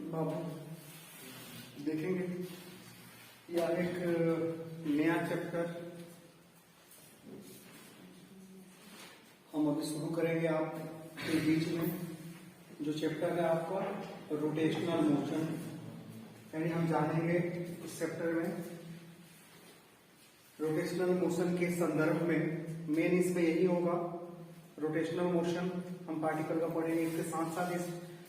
बाबू देखेंगे या एक नया चैप्टर हम अभी शुरू करेंगे आपके बीच में। जो चैप्टर है आपका रोटेशनल मोशन, यानी हम जानेंगे इस चैप्टर में रोटेशनल मोशन के संदर्भ में मेन इसमें यही होगा। रोटेशनल मोशन हम पार्टिकल का पढ़ेंगे, इसके साथ साथ इस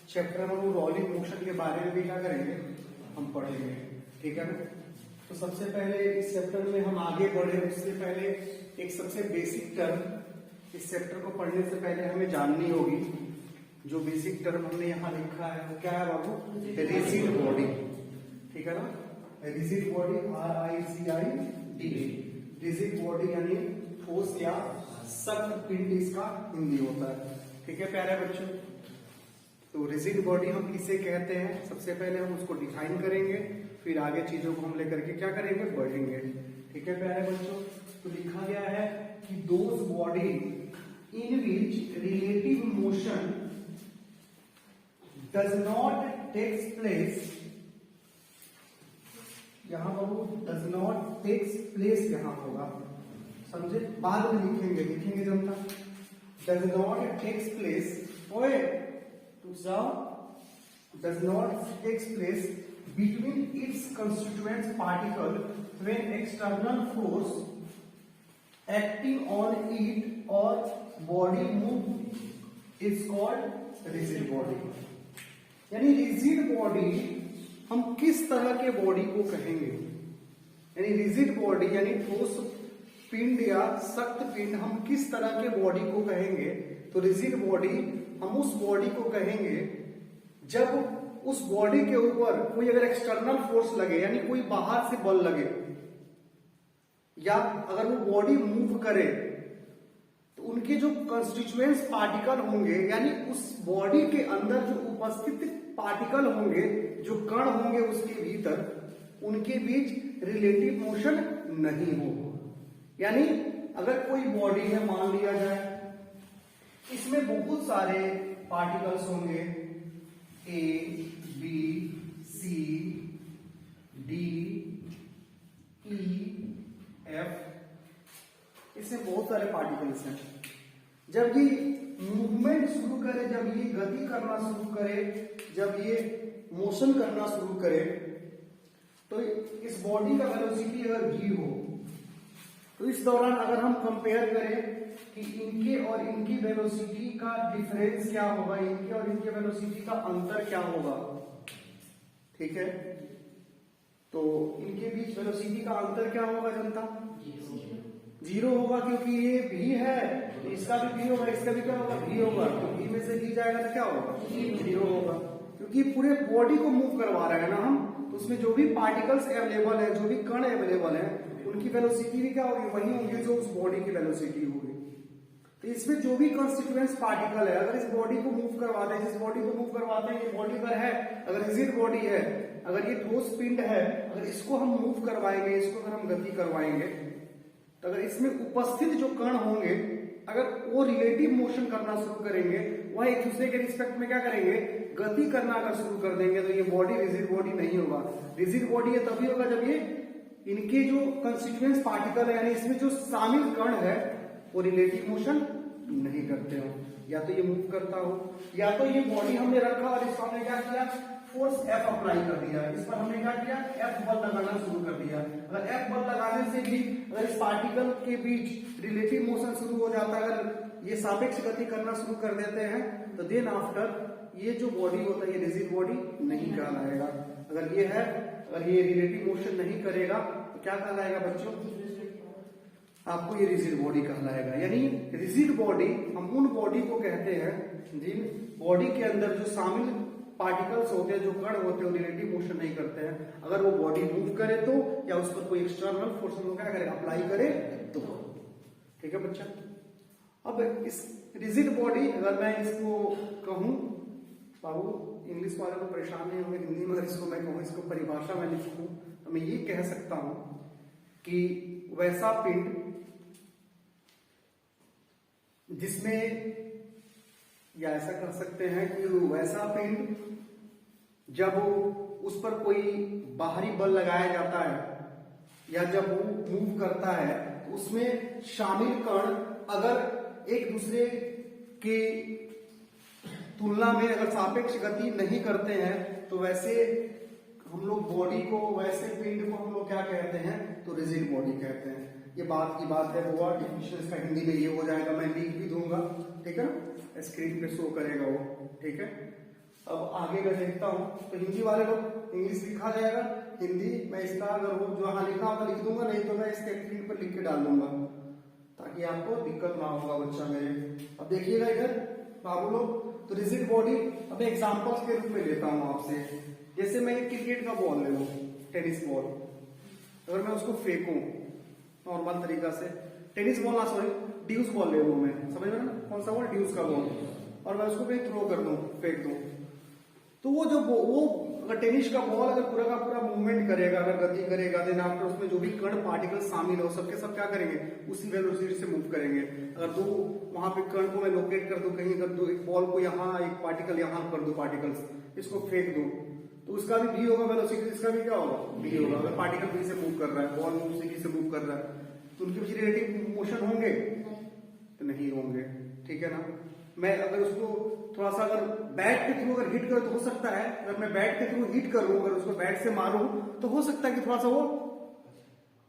चैप्टर में वो रोलिंग मोशन के बारे में भी क्या करेंगे, हम पढ़ेंगे। ठीक है ना। तो सबसे पहले इस चैप्टर में हम आगे बढ़े उससे पहले एक सबसे बेसिक टर्म इस चैप्टर को पढ़ने से पहले हमें जाननी होगी। जो बेसिक टर्म हमने यहाँ लिखा है वो क्या है बाबू, रिजिड बॉडी। ठीक है ना, rigid body RICID, rigid body यानी ठोस या सख्त पिंड इसका हिंदी होता है। ठीक है प्यारे बच्चों, तो रिजिड बॉडी हम किसे कहते हैं सबसे पहले हम उसको डिफाइन करेंगे, फिर आगे चीजों को हम लेकर के क्या करेंगे, बढ़ेंगे। ठीक है प्यारे बच्चों, तो लिखा गया है कि those body in which relative motion does not takes place, यहां पर डज नॉट टेक्स प्लेस यहां होगा, समझे, बाद में लिखेंगे जनता। डज नॉट टेक्स प्लेस ओए to does not takes place between its constituent particle when external force acting on it or body move is called rigid body। यानी रिजिड बॉडी हम किस तरह के बॉडी को कहेंगे, यानी रिजिड बॉडी यानी ठोस पिंड या सख्त पिंड हम किस तरह के बॉडी को कहेंगे। तो रिजिड बॉडी हम उस बॉडी को कहेंगे जब उस बॉडी के ऊपर कोई अगर एक्सटर्नल फोर्स लगे, यानी कोई बाहर से बल लगे, या अगर वो बॉडी मूव करे तो उनके जो कंस्टिट्यूएंट्स पार्टिकल होंगे, यानी उस बॉडी के अंदर जो उपस्थित पार्टिकल होंगे, जो कण होंगे उसके भीतर, उनके बीच रिलेटिव मोशन नहीं हो। यानी अगर कोई बॉडी है, मान लिया जाए इसमें बहुत सारे पार्टिकल्स होंगे A, B, C, D, E, F, इसमें बहुत सारे पार्टिकल्स हैं। जब ये मूवमेंट शुरू करे, जब ये गति करना शुरू करे, जब ये मोशन करना शुरू करे, तो इस बॉडी का वेलोसिटी अगर v हो तो इस दौरान अगर हम कंपेयर करें कि इनके और इनकी वेलोसिटी का डिफरेंस क्या होगा, इनके और इनके वेलोसिटी का अंतर क्या होगा। ठीक है, तो इनके बीच वेलोसिटी का अंतर क्या होगा जनता, 0 होगा, क्योंकि ये भी है तो इसका भी भी होगा, इसका भी क्या होगा, भी होगा। तो भी में से भी जाएगा तो क्या होगा, 0 होगा, क्योंकि पूरे बॉडी को मूव करवा रहे हैं ना हम, तो उसमें जो भी पार्टिकल्स अवेलेबल है, जो भी कण अवेलेबल है, उनकी वेलोसिटी भी क्या होगी, वही होंगी जो उस बॉडी की वेलोसिटी होगी। तो इसमें जो भी कॉन्स्टिट्यूएंट्स पार्टिकल है, अगर इस बॉडी को मूव करवाते हैं, जिस बॉडी को मूव करवाते हैं, ये बॉडी पर है, अगर रिजिड बॉडी है, अगर ये ठोस पिंड है, अगर इसको हम मूव करवाएंगे, इसको अगर हम गति करवाएंगे, तो अगर इसमें उपस्थित जो कण होंगे अगर वो रिलेटिव मोशन करना शुरू करेंगे, वह एक दूसरे के रिस्पेक्ट में क्या करेंगे, गति करना अगर शुरू कर देंगे, तो ये बॉडी रिजिड बॉडी नहीं होगा। रिजिड बॉडी ये तभी होगा जब ये इनके जो कंस्टिट्यूएंट्स पार्टिकल है, यानी इसमें जो शामिल कण है वो रिलेटिव मोशन नहीं करते हो, या तो ये मूव करता हो, या तो ये बॉडी हमने रखा और इसको हमने क्या किया, फोर्स F अप्लाई कर दिया, इस पर हमने क्या किया, F बल लगाना शुरू कर दिया। अगर F बल लगाने से भी अगर इस पार्टिकल के बीच रिलेटिव मोशन शुरू हो जाता है, अगर ये सापेक्ष गति करना शुरू कर देते हैं, तो देन आफ्टर ये जो बॉडी होता है ये रिजिड बॉडी नहीं कहलाएगा। अगर ये है, अगर ये रिलेटिव मोशन नहीं करेगा तो क्या कहलाएगा बच्चों, आपको ये रिजिड बॉडी कहलाएगा। यानी रिजिड बॉडी हम उन बॉडी को कहते हैं जिन बॉडी के अंदर जो शामिल पार्टिकल्स होते हैं, जो कण होते हैं, रिलेटिव मोशन नहीं करते हैं। अगर वो बॉडी मूव करे तो, या उस पर कोई एक्सटर्नल फोर्स हम क्या करें, अप्लाई करे तो। ठीक है बच्चा, अब इस रिजिड बॉडी अगर मैं इसको कहूं, बाबू इंग्लिश वाले को परेशान नहीं होंगे, हिंदी में अगर इसको मैं कहूं, इसको परिभाषा में लिखूं, तो मैं ये कह सकता हूं कि वैसा पिंड जिसमें, या ऐसा कर सकते हैं कि वैसा पिंड जब उस पर कोई बाहरी बल लगाया जाता है या जब वो मूव करता है तो उसमें शामिल कण अगर एक दूसरे के तुलना में अगर सापेक्ष गति नहीं करते हैं तो वैसे हम लोग बॉडी को, वैसे पिंड को हम लोग क्या कहते हैं, तो रिजिड बॉडी कहते हैं। ये बात की बात है, वो डिफिनेशन इसका हिंदी में ये हो जाएगा, मैं लिख भी दूंगा, ठीक है ना, स्क्रीन पे शो करेगा वो, ठीक है। अब आगे का देखता हूं तो हिंदी वाले लोग इंग्लिश लिखा जाएगा, हिंदी मैं इसका अगर वो जो यहाँ लिखा होगा लिख दूंगा, नहीं तो मैं इसके स्क्रीन पर लिख के डाल दूंगा ताकि आपको दिक्कत ना होगा बच्चा मेरे। अब देखिएगा इधर बाबू लोग, तो रिजिड बॉडी अब एग्जांपल्स के रूप में लेता हूं आपसे। जैसे मैं एक क्रिकेट का बॉल ले लूं, टेनिस बॉल, अगर मैं उसको फेंकूं नॉर्मल तरीका से, टेनिस बॉल ना सॉरी ड्यूस बॉल ले लूं मैं, समझ में ना, कौन सा बॉल, ड्यूस का बॉल, और मैं उसको कहीं थ्रो कर दूं, फेंक दूं, तो वो जो वो अगर टेनिस का बॉल अगर पूरा का पूरा मूवमेंट करेगा, अगर गति करेगा, देन आफ्टर उसमें जो भी कण पार्टिकल शामिल हो सबके सब क्या करेंगे, उसी वेलोसिटी से मूव करेंगे। अगर दो वहां पे कण को मैं लोकेट कर दूं कहीं, अगर दो एक बॉल को यहाँ एक पार्टिकल यहाँ कर दूं, पार्टिकल्स इसको फेंक दूं, तो उसका भी v होगा वेलोसिटी, इसका भी क्या होगा, v होगा। अगर पार्टिकल v से मूव कर रहा है, बॉल उसी v से मूव कर रहा है, तो उनके बीच रिलेटिव मोशन होंगे, तो नहीं होंगे, ठीक है ना। मैं अगर उसको थोड़ा सा अगर बैट के थ्रू अगर हिट करूं तो हो सकता है, अगर मैं बैट के थ्रू हिट करूं, अगर उसको बैट से मारूं तो हो सकता है कि थोड़ा सा वो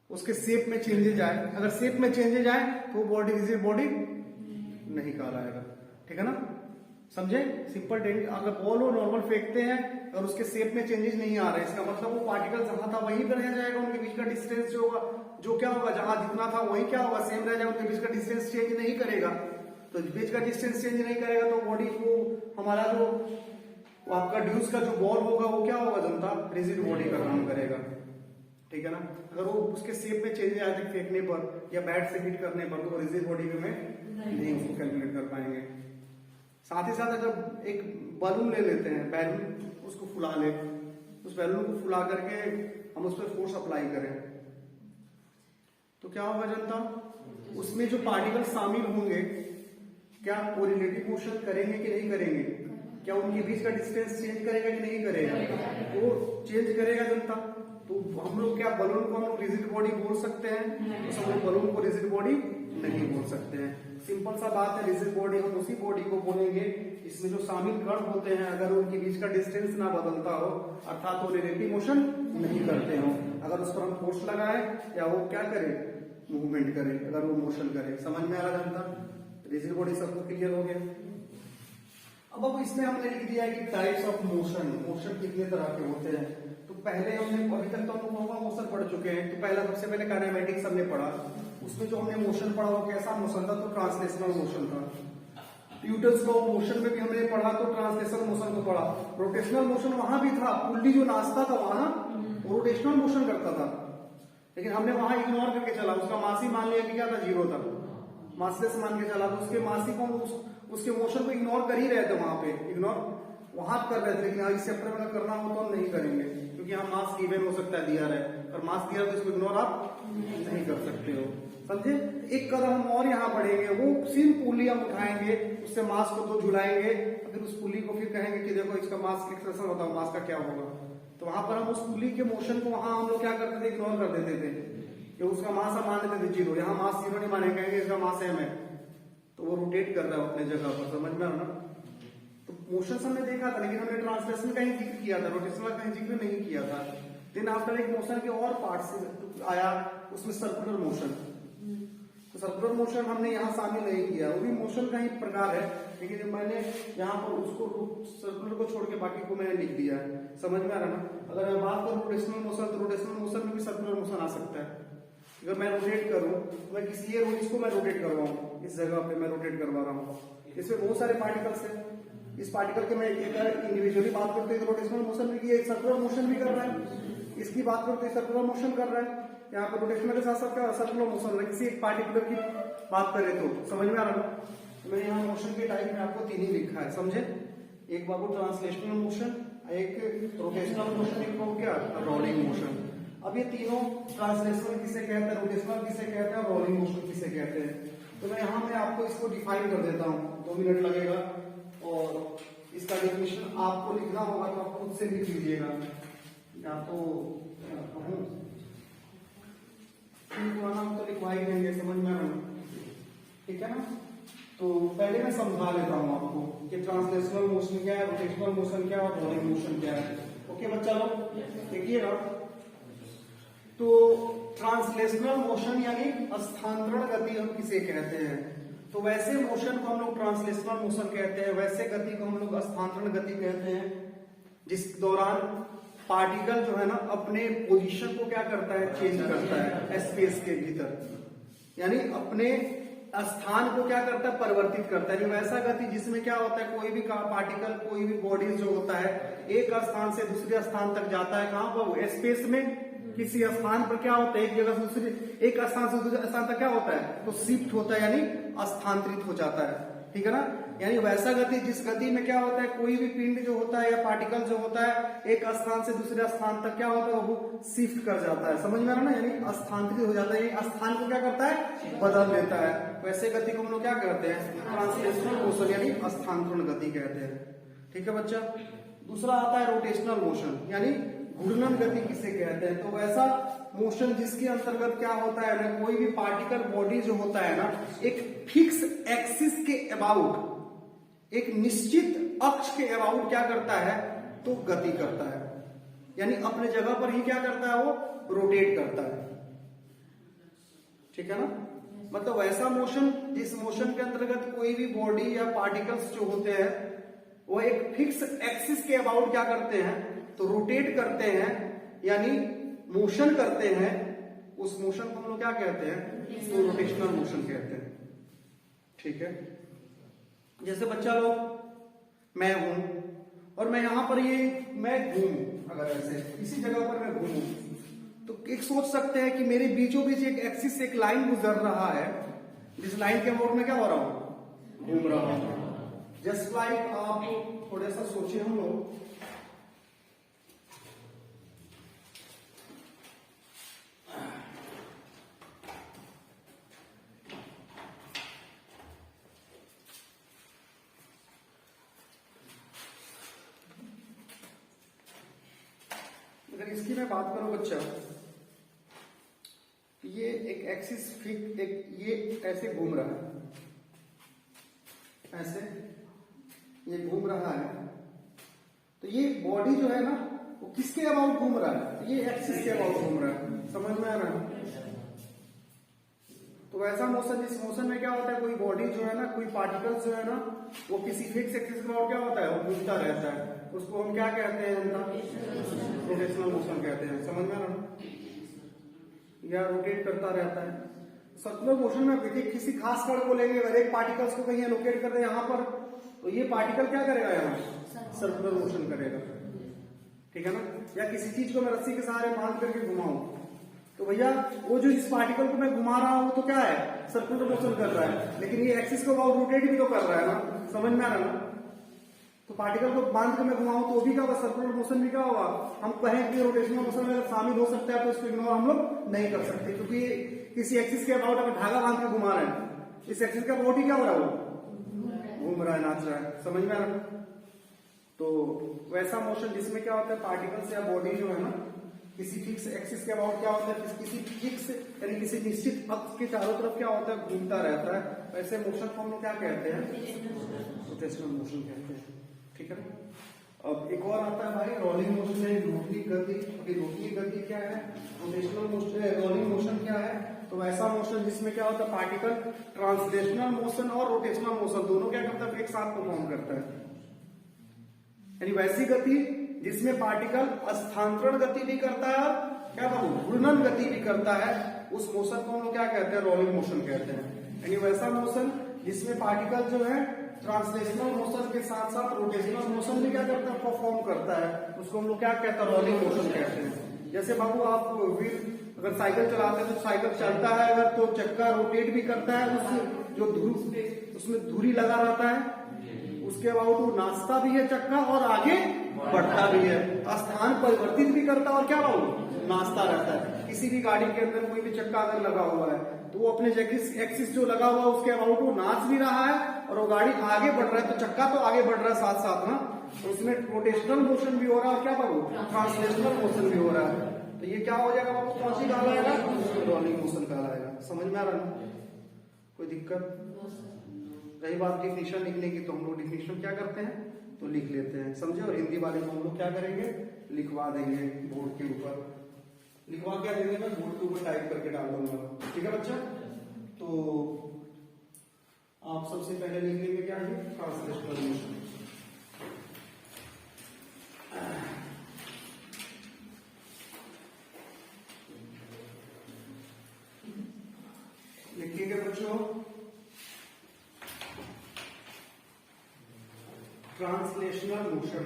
उसके शेप में चेंजेज आए। अगर शेप में चेंजेज आए तो वो बॉडी रिजिड बॉडी नहीं कहलाएगा, ठीक है ना, समझे। सिंपल टेक्निक, अगर बॉल वो नॉर्मल फेंकते हैं और उसके शेप में चेंजेस नहीं आ रहे, इसका मतलब वो पार्टिकल जहां था वहीं पर रह जाएगा, उनके बीच का डिस्टेंस जो होगा, जो क्या होगा, जहां जितना था वही क्या होगा, सेम रह जाएगा, उनके बीच का डिस्टेंस चेंज नहीं करेगा। तो बीच का डिस्टेंस चेंज नहीं करेगा तो बॉडी को हमारा जो आपका ड्यूस का जो बॉल होगा वो क्या होगा, जनता रिजिड बॉडी का काम करेगा, ठीक है ना। अगर वो उसके शेप में चेंज आए थे फेंकने पर या बैट से हिट करने पर, तो रिजिड बॉडी में नहीं उसको कैलकुलेट कर पाएंगे। साथ ही साथ अगर एक बलून ले लेते हैं, बैलून, उसको फुला ले, उस बैलून को फुला करके हम उस पर फोर्स अप्लाई करें तो क्या होगा जनता, उसमें जो पार्टिकल शामिल होंगे क्या वो रिलेटिव मोशन करेंगे कि नहीं करेंगे, क्या उनके बीच का डिस्टेंस चेंज करेगा कि नहीं करेगा, वो चेंज करेगा जनता। तो हम लोग क्या बलून को हम लोग रिजिड बॉडी बोल सकते हैं, तो हम लोग बलून को रिजिड बॉडी नहीं बोल सकते हैं। सिंपल सा बात है, रिजिड बॉडी हम उसी बॉडी को बोलेंगे इसमें जो शामिल कण होते हैं अगर उनके बीच का डिस्टेंस ना बदलता हो, अर्थात वो रिलेटिव मोशन नहीं करते हो, अगर उस पर हम फोर्स लगाए या वो क्या करे, मूवमेंट करे, अगर वो मोशन करे। समझ में आ रहा जनता, रिजिड बॉडी सबको क्लियर हो गया। अब इसमें हमने लिख दिया है कि टाइप्स ऑफ मोशन, मोशन कितने तरह के होते हैं। तो पहले हमने अभी तक तो हम लोग मोशन पढ़ चुके हैं, तो पहला सबसे पहले काइनेमेटिक्स हमने पढ़ा, उसमें जो हमने मोशन पढ़ा वो कैसा मोशन था, तो ट्रांसलेशनल मोशन था। न्यूटन्स लॉ ऑफ मोशन में भी हमने पढ़ा तो ट्रांसलेशनल मोशन को पढ़ा। रोटेशनल मोशन वहां भी था, पुल्ली जो नाचता था वहां वो रोटेशनल मोशन करता था, लेकिन हमने वहां इग्नोर करके चला, उसका मास ही मान लिया कि क्या था, जीरो था, मासलेस मान के चला, तो उसके मासी को उसके मोशन को इग्नोर कर ही रहे थे, वहां पे इग्नोर वहां कर रहे थे, लेकिन इस चैप्टर में करना हो तो हम नहीं करेंगे, क्योंकि यहाँ मास गिवन हो सकता है, दिया रहे, और मास दिया तो इसको इग्नोर आप नहीं कर सकते हो, समझे। एक कदम हम और यहाँ बढ़ेंगे, वो सेम पुली हम उठाएंगे, उससे मास को तो झुलाएंगे, फिर उस पुली को फिर कहेंगे कि देखो इसका मास एक्सप्रेशन होता है, मास का क्या होगा। तो वहां पर हम उस पुली के मोशन को वहां हम लोग क्या करते थे, इग्नोर कर देते थे, कि उसका मास हम मान लेते थे जीरो, यहाँ मास जीरो नहीं माने, कहेंगे इसका मास एम है, तो वो रोटेट कर रहा है अपने जगह पर, समझ में आ रहा ना। तो मोशन हमने देखा था, लेकिन हमने ट्रांसलेशन का ही जिक्र किया था, रोटेशन का कहीं जिक्र नहीं किया था। देन आफ्टर एक मोशन के और पार्ट आया, उसमें सर्कुलर मोशन, तो सर्कुलर मोशन हमने यहाँ शामिल नहीं किया, वो भी मोशन का ही प्रकार है, लेकिन मैंने यहाँ पर उसको सर्कुलर को छोड़ के बाकी को मैंने लिख दिया है, समझ में आ रहा ना। अगर मैं बात करूँ रोटेशनल मोशन, तो रोटेशनल मोशन में भी सर्कुलर मोशन आ सकता है। अगर मैं रोटेट करूं, मैं किसी इसको मैं रोटेट करवाऊं, इस जगह पे मैं रोटेट करवा रहा हूं, इसमें बहुत सारे पार्टिकल्स हैं, इस पार्टिकल के मैं इंडिविजुअली बात करते हैं रोटेशनल मोशन भी किया, सर्कुलर मोशन भी कर रहा है, इसकी बात करते हैं सर्कुलर मोशन कर रहा है, यहाँ पर रोटेशनल के साथ साथ क्या सर्कुलर मोशन है, किसी एक पार्टिकुलर की बात करें तो समझ में आ रहा है। तो मैंने यहाँ मोशन के टाइप में आपको तीन ही लिखा है, समझे, एक बाबू ट्रांसलेशनल मोशन, एक रोटेशनल मोशन, एक हो क्या रोलिंग मोशन। अब ये तीनों ट्रांसलेशनल किसे कहते हैं, रोटेशनल किसे कहते हैं, और रोलिंग मोशन किसे कहते हैं। तो मैं यहाँ मैं आपको इसको डिफाइन कर देता हूँ, 2 मिनट लगेगा, और इसका डेफिनेशन आपको लिखना होगा तो आप खुद से लिख लीजिएगा, या तो कहूँ हम तो लिखवा ही देंगे, समझ में आ रहा है, ठीक है ना। तो पहले मैं समझा लेता हूँ आपको कि ट्रांसलेशनल मोशन क्या है, रोटेशनल मोशन क्या है और रोलिंग मोशन क्या है। ओके बच्चा लोग देखिएगा, तो ट्रांसलेशनल मोशन यानी स्थानांतरण गति हम किसे कहते हैं, तो वैसे मोशन को हम लोग ट्रांसलेशनल मोशन कहते हैं, वैसे गति को हम लोग स्थानांतरण गति कहते हैं जिस दौरान पार्टिकल जो है ना अपने पोजीशन को क्या करता है, चेंज करता है स्पेस के भीतर, यानी अपने स्थान को क्या करता है, परिवर्तित करता है। वैसा गति जिसमें क्या होता है, कोई भी पार्टिकल, कोई भी बॉडीज जो होता है एक स्थान से दूसरे स्थान तक जाता है, कहां पर, स्पेस में, किसी स्थान पर क्या होता है, एक जगह से दूसरे, एक स्थान से दूसरे स्थान तक क्या होता है, तो शिफ्ट होता है, यानी स्थानांतरित हो जाता है, ठीक है ना। यानी वैसा गति जिस गति में क्या होता है, कोई भी पिंड जो होता है या पार्टिकल जो होता है एक स्थान से दूसरे स्थान तक क्या होता है, वो शिफ्ट कर जाता है, समझ में आ रहा ना, यानी स्थानांतरित हो जाता है, यानी स्थान को क्या करता है, बदल देता है। वैसे गति को हम लोग क्या कहते हैं, ट्रांसलेशनल मोशन यानी स्थानांतरण गति कहते हैं, ठीक है बच्चा। दूसरा आता है रोटेशनल मोशन, यानी घूर्णन गति किसे कहते हैं, तो वैसा मोशन जिसके अंतर्गत क्या होता है ना, कोई भी पार्टिकल बॉडी जो होता है ना एक फिक्स एक्सिस के अबाउट, एक निश्चित अक्ष के अबाउट क्या करता है, तो गति करता है, यानी अपने जगह पर ही क्या करता है, वो रोटेट करता है, ठीक है ना। मतलब वैसा मोशन जिस मोशन के अंतर्गत कोई भी बॉडी या पार्टिकल्स जो होते हैं वो एक फिक्स एक्सिस के अबाउट क्या करते हैं, तो रोटेट करते हैं, यानी मोशन करते हैं, उस मोशन को हम लोग क्या कहते हैं, तो रोटेशनल मोशन कहते हैं, ठीक है। जैसे बच्चा लोग मैं हूं और मैं यहां पर मैं घूमूं, अगर ऐसे इसी जगह पर मैं घूमूं तो एक सोच सकते हैं कि मेरे बीचों बीच एक एक्सिस से एक लाइन गुजर रहा है, जिस लाइन के अबाउट में क्या हो रहा हूं, घूम रहा हूं। जस्ट लाइक आप थोड़ा सा सोचिए, हम लोग अगर इसकी मैं बात करूं बच्चा, ये एक एक्सिस फिक्स, एक ये ऐसे घूम रहा है, ऐसे ये घूम रहा है, तो ये बॉडी जो है ना वो किसके अबाउट घूम रहा है, तो ये एक्सिस के अबाउट घूम रहा है, समझ में आ रहा है। तो वैसा मोशन, जिस मोशन में क्या होता है, कोई बॉडी जो है ना, कोई पार्टिकल्स जो है ना वो किसी फिक्स एक्सिस के अबाउट क्या होता है, वो घूमता रहता है, उसको हम क्या कहते हैं, रोटेशनल मोशन कहते हैं, समझ में आ रहा है, या रोटेट करता रहता है। सर्कुलर मोशन में देखिए किसी खास कण को लेंगे, अगर एक पार्टिकल्स को कहीं लोकेट कर दे यहाँ पर, तो ये पार्टिकल क्या करेगा, यहाँ सर्कुलर मोशन करेगा, ठीक है ना। या किसी चीज को मैं रस्सी के सहारे बांध करके घुमाऊं, तो भैया वो जो इस पार्टिकल को मैं घुमा रहा हूं तो क्या है, सर्कुलर मोशन कर रहा है, लेकिन ये एक्सिस को रोटेट भी तो कर रहा है ना, समझ में आ रहा है ना। तो पार्टिकल को बांध के मैं घुमाऊं तो भी क्या होगा, सर्कुलर मोशन भी क्या होगा। हम कहें कि रोटेशनल मोशन में अगर शामिल हो सकता है तो इसको इग्नोर हम लोग नहीं कर सकते, क्योंकि किसी एक्सिस के अबाउट अगर धागा बांध के घुमा रहे हैं, इस एक्सिस का अबाउट ही क्या हो रहा है, वो घूम रहा है, नाच रहा है, समझ में आ रहा है। तो वैसा मोशन जिसमें क्या होता है, पार्टिकल्स या बॉडी जो है ना किसी फिक्स एक्सिस के अबाउट क्या होता है, किसी फिक्स यानी किसी निश्चित अक्ष के चारों तरफ क्या होता है, घूमता रहता है, वैसे मोशन को हम लोग क्या कहते हैं, रोटेशनल मोशन कहते हैं, ठीक है। अब एक और आता है भाई रोलिंग मोशन है, रोटनी गति। अभी रोटनी गति क्या है, रोटेशनल मोशन, रोलिंग मोशन क्या है, तो वैसा मोशन जिसमें क्या होता है, पार्टिकल ट्रांसलेशनल मोशन और रोटेशनल मोशन दोनों क्या करता है, एक साथ परफॉर्म करता है, यानी वैसी गति जिसमें पार्टिकल स्थानांतरण गति भी करता है और क्या कहूं, घूर्णन गति भी करता है, उस मोशन को हम लोग क्या कहते हैं, रोलिंग मोशन कहते हैं। यानी वैसा मोशन जिसमें पार्टिकल जो है ट्रांसलेशनल मोशन के साथ साथ रोटेशनल मोशन भी क्या करता है, परफॉर्म करता है, उसको हम लोग क्या कहते हैं, रोलिंग मोशन कहते हैं। जैसे बाबू आप अगर साइकिल चलाते हैं तो साइकिल चलता है अगर तो चक्का रोटेट भी करता है, उसमें धुरी लगा रहता है, उसके बाद वो नाचता भी है चक्का और आगे बढ़ता भी है, स्थान परिवर्तित भी करता है और क्या बाबू नाचता रहता है। किसी भी गाड़ी के अंदर कोई भी चक्का अगर लगा हुआ है तो वो अपने एक्सिस जो लगा हुआ उसके अबाउट वो नाच भी रहा है और वो गाड़ी आगे बढ़ रहा है, तो चक्का तो आगे बढ़ रहा है साथ साथ ना, तो इसमें रोटेशनल मोशन भी हो रहा है और क्या बाबू ट्रांसलेशनल मोशन भी हो रहा है। तो ये क्या हो जाएगा बाबू, कौन सी कहलाएगा, रोलिंग मोशन कहलाएगा। समझ में आ रहा है, कोई दिक्कत? रही बात डिफिनेशन लिखने की, तो हम लोग डिफिनेशन क्या करते हैं तो लिख लेते हैं, समझे। और हिंदी वाले को हम लोग क्या करेंगे, लिखवा देंगे बोर्ड के ऊपर। लिखवा क्या देंगे, मैं बोर्ड के ऊपर टाइप करके डाल दूंगा, ठीक है बच्चा। तो आप सबसे पहले लिख लेंगे क्या है, ट्रांसलेशनल मोशन। लिखिएगा बच्चों, translational motion.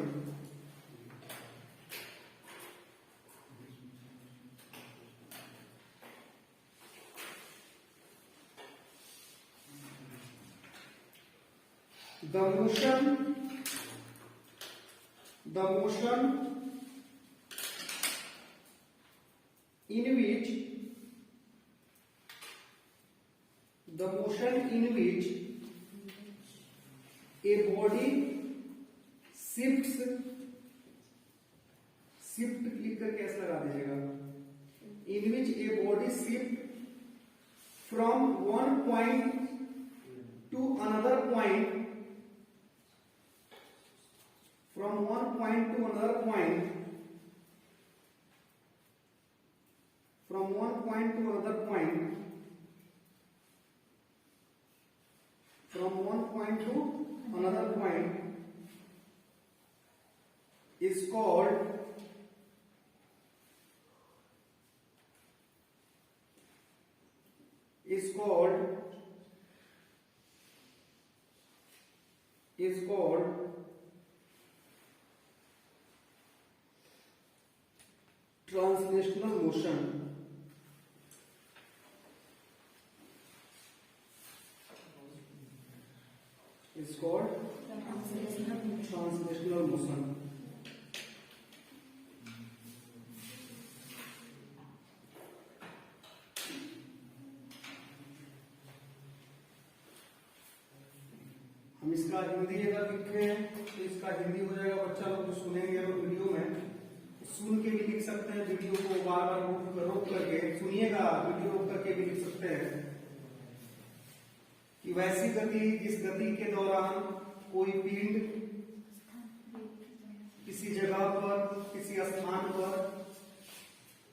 The motion in which a body shifts, shift लिख करके ऐसा लगा दीजिएगा, in which a body shift from one point to another point, from one point to another point, from one point to another point, from one point to another point is called translational motion. Is called translational motion. हम इसका हिंदी अगर लिखे तो इसका हिंदी हो जाएगा, बच्चा लोग जो सुनेंगे तो वीडियो में सुन के भी लिख सकते हैं, वीडियो को बार बार रोक करके सुनिएगा, वीडियो रोक करके भी लिख सकते हैं कि वैसी गति जिस गति के दौरान कोई पिंड किसी जगह पर, किसी स्थान पर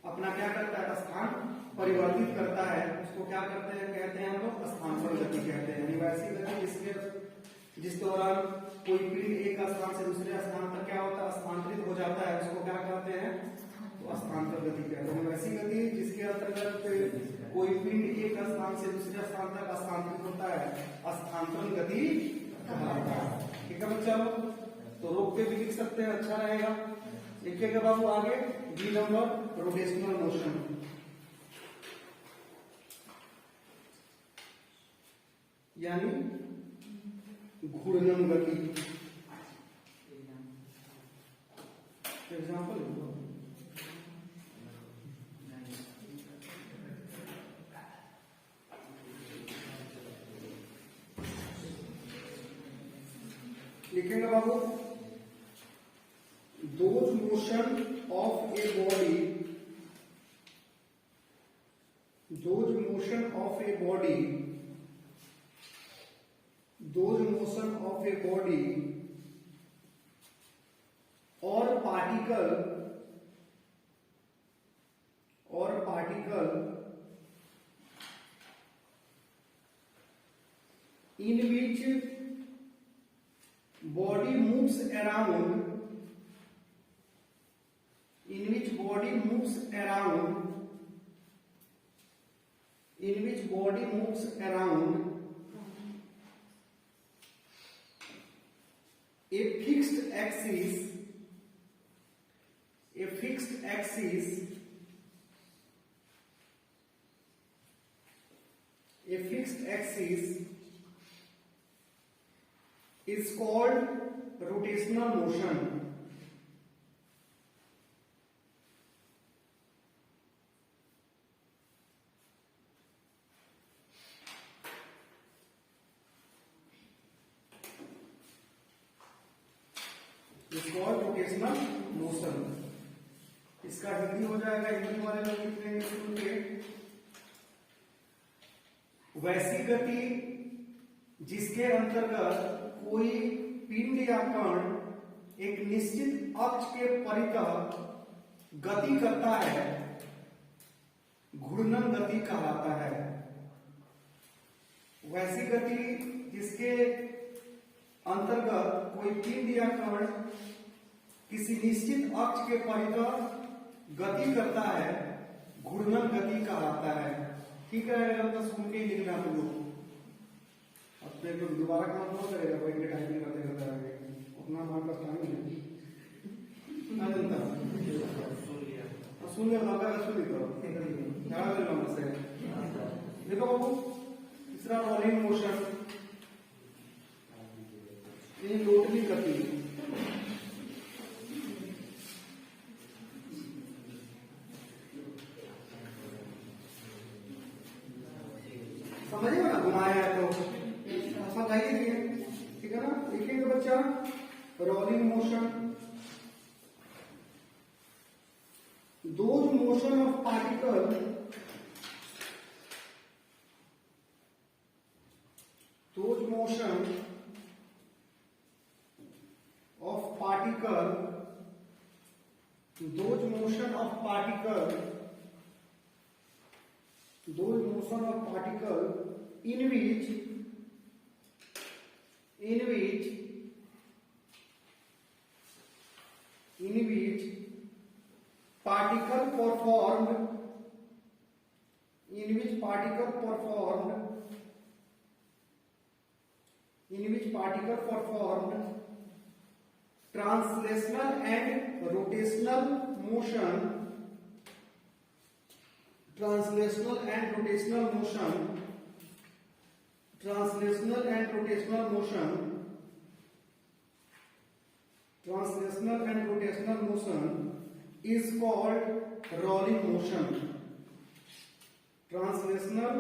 अपना क्या करता है, स्थान परिवर्तित करता है, उसको क्या करते हैं, कहते हैं हम लोग स्थानांतरण गति कहते हैं। वैसी गति जिस दौरान कोई पिंड एक स्थान से दूसरे स्थान तक क्या होता है, स्थानांतरित हो जाता है, उसको क्या कहते हैं, तो स्थानांतरण गति कहते हैं। वैसी गति जिसके अंतर्गत कोई पिंड एक स्थान से दूसरे स्थान तक स्थानांतरित होता है, स्थानांतरण गति कहलाता है। ठीक है बच्चा, तो रोक के भी लिख सकते हैं, अच्छा रहेगा। लिखिएगा बाबू आगे, बी नंबर रोटेशनल मोशन। यानी घूर्णन गति। एग्जाम्पल लिखेंगे बाबू, those motion of a body, those motion of a body, those motion of a body or particle in which body moves around, in which body moves around, in which body moves around a fixed axis, a fixed axis, a fixed axis is called rotational motion. Is called rotational motion. इसका हिंदी हो जाएगा, हिंदी वाले लोग लिख लेंगे सुन के, वैसी गति जिसके अंतर्गत कोई पिंड या कण एक निश्चित अक्ष के परितः गति करता है, घूर्णन गति कहलाता है। वैसी गति जिसके अंतर्गत कोई पिंड या कण किसी निश्चित अक्ष के परितः गति करता है, घूर्णन गति कहलाता है। ठीक है, तो सुन के ही लिखना तुम लोग। अब देखो दोबारा काम कौन करेगा, कोई के टाइपिंग करते करते आगे अपना मान का टाइम नहीं ना जनता सुन लिया बाबा का सुन लिया ध्यान देना मुझसे। देखो बाबू, तीसरा रोलिंग मोशन, ये लोटनी गति। समझिएगा ना, घुमाया है तो समझाइए, ठीक है ना। लिखेंगे बच्चा rolling motion, those motion of particle, those motion of particle, those motion of particle, those motion of particle in which particle performed, in which particle performed translational and rotational motion, translational and rotational motion, translational and rotational motion, translational and rotational motion is called rolling motion. Translational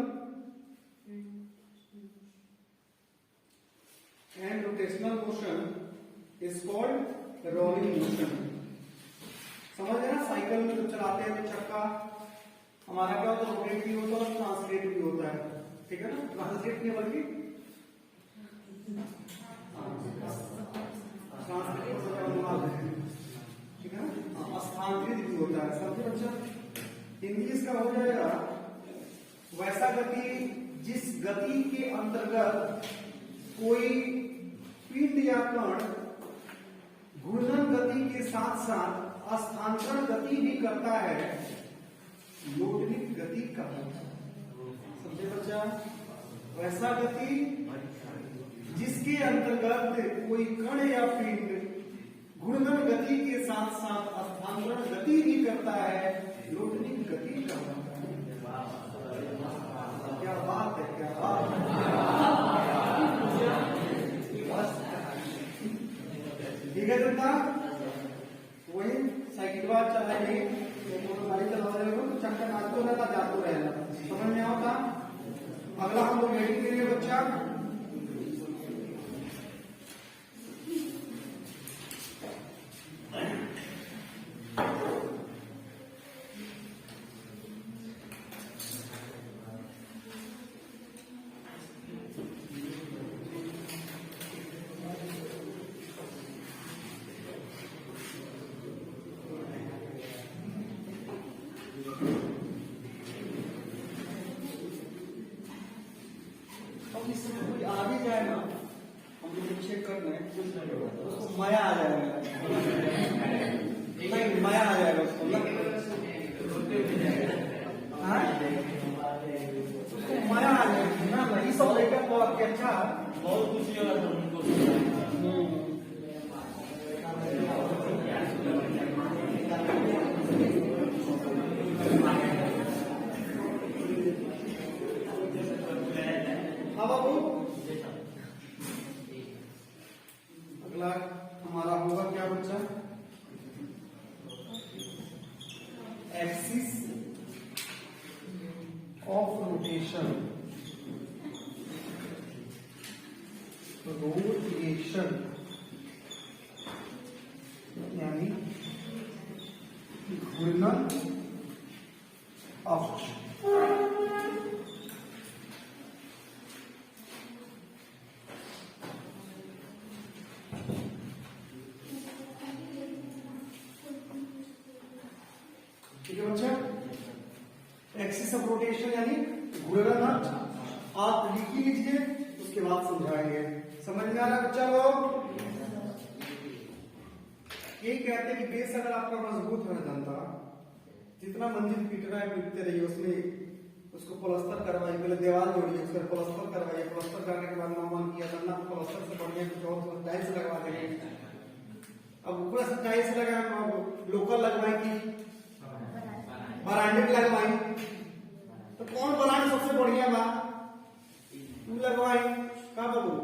and rotational motion is called rolling motion. समझ गए ना, cycle में जब चलाते हैं तो चक्का हमारा क्या होता है, रोटेट भी होता है और ट्रांसलेट भी होता है, ठीक है ना। ट्रांसलेट नहीं बल्कि ठीक है ना, स्थानांतरित भी होता है। समझे बच्चा, हिंदी इसका हो जाएगा वैसा गति जिस गति के अंतर्गत कोई पिंड या कण घूर्णन गति के साथ साथ स्थानांतरण गति भी करता है, लोटनिक गति कहलाता है। समझे बच्चा, वैसा गति जिसके अंतर्गत कोई कण या पिंड घूर्णन गति के साथ साथ स्थानांतरण गति भी करता है, लोटनिक गति कहलाता है। क्या बात है, क्या बात है। ठीक है जनता, वही साइकिल बार चलाएंगे, गाड़ी चला रहे हो तो चक्कर आते रहता जाते रहेगा, समझ में आता। अगला हम लोग रेडी करेंगे बच्चा, कोई आ भी जाए ना, हम लोग चेक कर रहे हैं, उसको माया आ जाएगा, नहीं माया आ जाएगा उसको, उसको माया आ जाएगी ना। वही सब लेकर तो आपके अच्छा बहुत खुशी होगा हमारा होगा क्या बच्चा, एक्सिस ऑफ रोटेशन, रोटेशन घूर्णन अक्ष। ठीक है बच्चा, एक्सिस ऑफ रोटेशन यानी घूर्णन अक्ष आप लिख ही लीजिए, उसके बाद समझाएंगे। समझ में आ रहा है बच्चा लोग? ये कहते हैं कि बेस अगर आपका मजबूत है जनता, जितना मंजिल पीट रहा है पीटते रहिए, उसमें उसको प्लास्टर करवाइए, पहले दीवार जोड़िए, उसका प्लास्टर करवाइए, प्लास्टर करने के बाद मन किया करना तो प्लास्टर से बढ़िया कुछ और टाइल्स लगवा देंगे। अब ऊपर से टाइल्स लगाए, लोकल लगवाए कि ब्रांडेड लगवाई, तो कौन ब्रांड सबसे बढ़िया बा तू लगवाई का बाबू?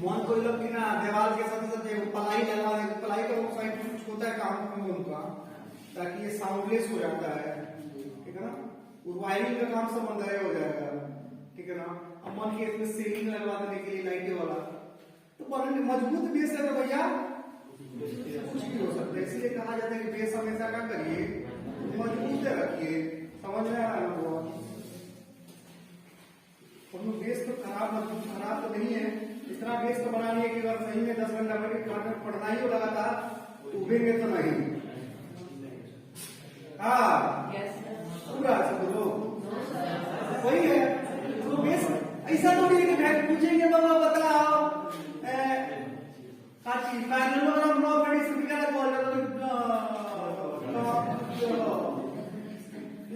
मन कोई लोग की ना दीवार के साथ साथ पलाई लगवा दे, पलाई का वो साइड में कुछ होता है काम उनका, ताकि ये साउंडलेस हो जाता है, ठीक है ना? और वायरिंग का काम सब अंदर हो जाएगा, ठीक है ना? अब मन के इसमें सीलिंग लगवा देने के लिए लाइटें वाला, तो मजबूत बेस है तो भैया कुछ भी हो सकता है। इसलिए कहा जाता है कि बेस हमेशा क्या करिए, मजबूत रखिए। समझ में आ रहा है ना? बेस तो खराब तो नहीं है, इतना बेस तो बना लिया कि अगर सही में 10 घंटा बैठ पढ़ना ही हो लगातार उगेंगे तो नहीं। हाँ पूरा बोलो वही है तो बेस ऐसा तो नहीं कि पूछेंगे बाबा बताओ काची पैनल में हम लोग बड़ी स्पीकर बोल रहे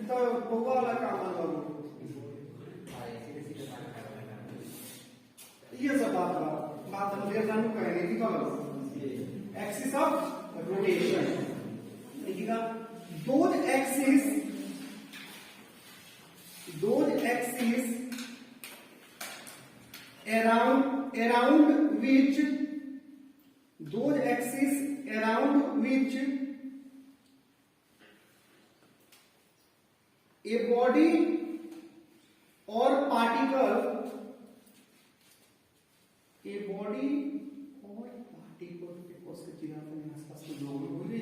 तो होगा वाला काम है ये सब बात हम देर जानू करेंगे कि कब एक्सिस ऑफ रोटेशन देखिएगा, those axes around which a body or particle उसके चिराग में आसपास के लोग बोले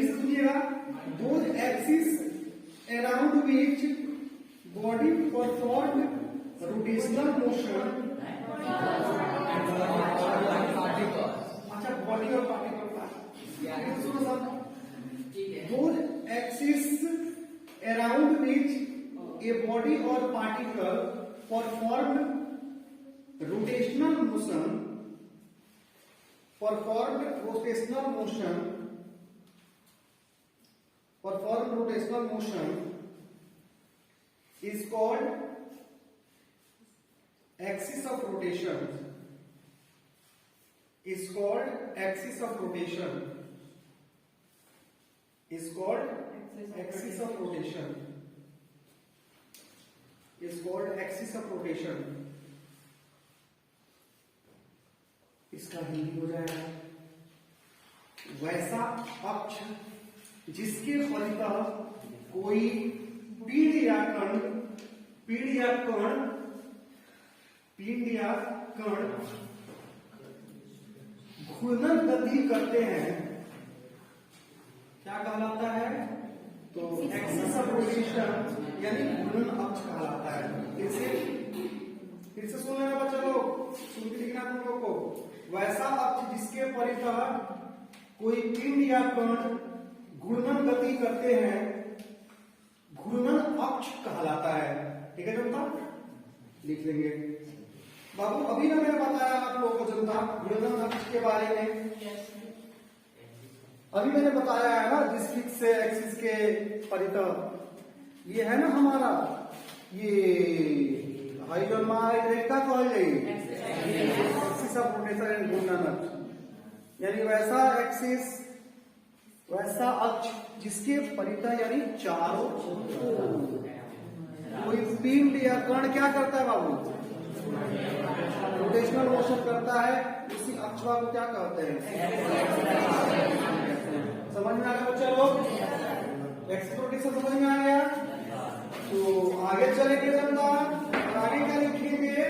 सुनिएगा, those axes around which body perform rotational motion, अच्छा बॉडी और particle those axes around which a body or particle performed rotational motion is called axis of rotation. Is called axis of rotation. Is called axis of rotation. Is called axis of rotation. इसका हिंदी हो जाएगा वैसा अक्ष जिसके परितः कोई पिंड या कण घूर्णन गति करते हैं, क्या कहलाता है? तो एक्सिस ऑफ रोटेशन यानी घूर्णन अक्ष कहलाता है। फिर से सुन लेना बच्चा लोग, सुन के लिखना तुम लोग को। वैसा अक्ष जिसके परितः कोई पिंड या कण घूर्णन गति करते हैं, घूर्णन अक्ष कहलाता है। ठीक है जनता, लिख लेंगे बाबू। अभी ना मैंने बताया आप लोगों को जनता घूर्णन अक्ष के बारे में, अभी मैंने बताया है ना, जिस फिक्स से एक्सिस के परितः ये है ना हमारा, ये रेखा कहल जाए एक्सिस ऑफ रोटेशन एंड घूर्णन अक्ष, यानी वैसा अक्ष जिसके परितः यानी चारों कोई पिंड या कण क्या करता है बाबू? रोटेशनल मोशन करता चलता है उसी अक्षवा को क्या कहते हैं? समझ में आ गया बच्चा लोग? एक्सप्लोरेशन समझ में आ गया? तो आगे चलेंगे जनता, आगे क्या लिखेंगे?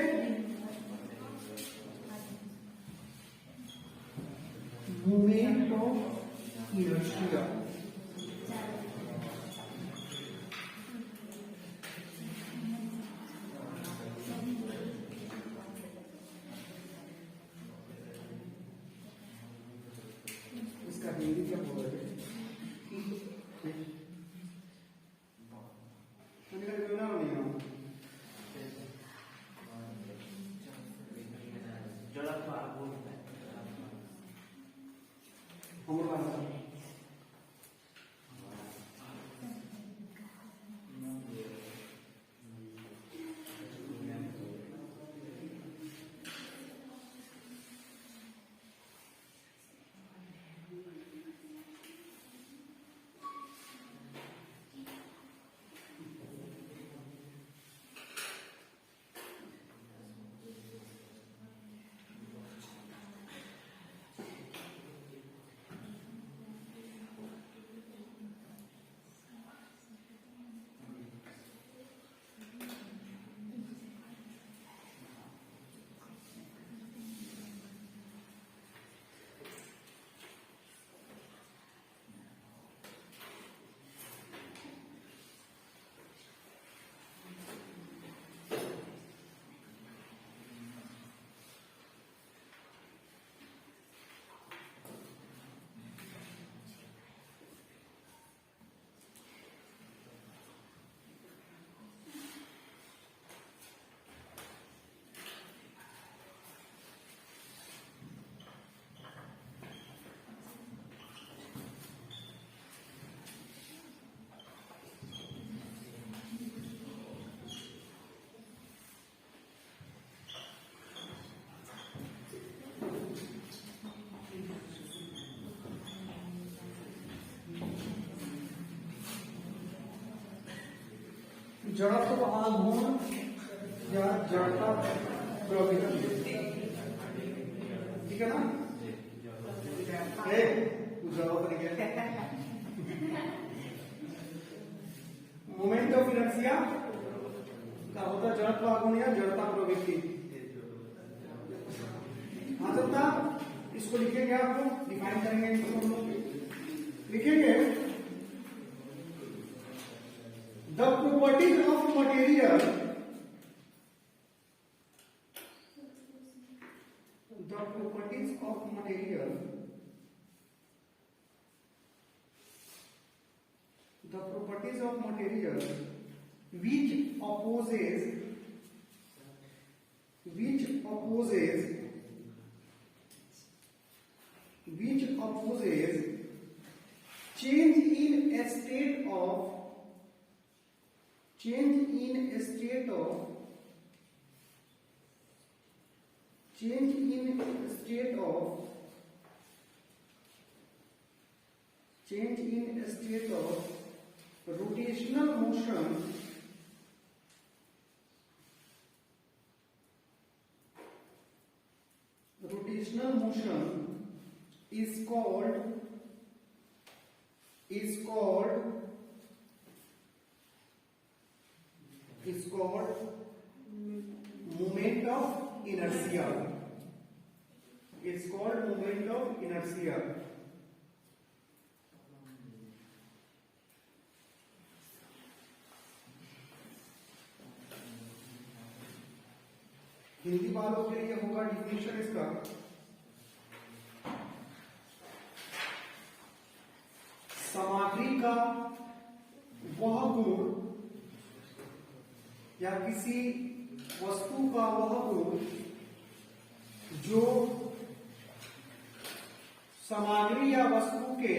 Movement of inertia. इसका हिंदी क्या बोल रहे हैं? जड़त्व आघूर्ण या जड़ता प्रवृत्ति, ठीक है ना? मोमेंट ऑफ इनर्शिया का होता है जड़त्व आघूर्ण या जड़ता प्रवृत्ति। हाँ जनता, इसको लिखेंगे, आप लोग डिफाइन करेंगे, इसको हम लोग लिखेंगे। The properties of material, the properties of material, the properties of material which opposes change in a state of rotational motion is called moment of inertia. It's called moment of inertia. Hindi वालों के लिए होगा definition इसका, सामग्री का वह गुण या किसी वस्तु का वह गुण जो सामग्री या वस्तु के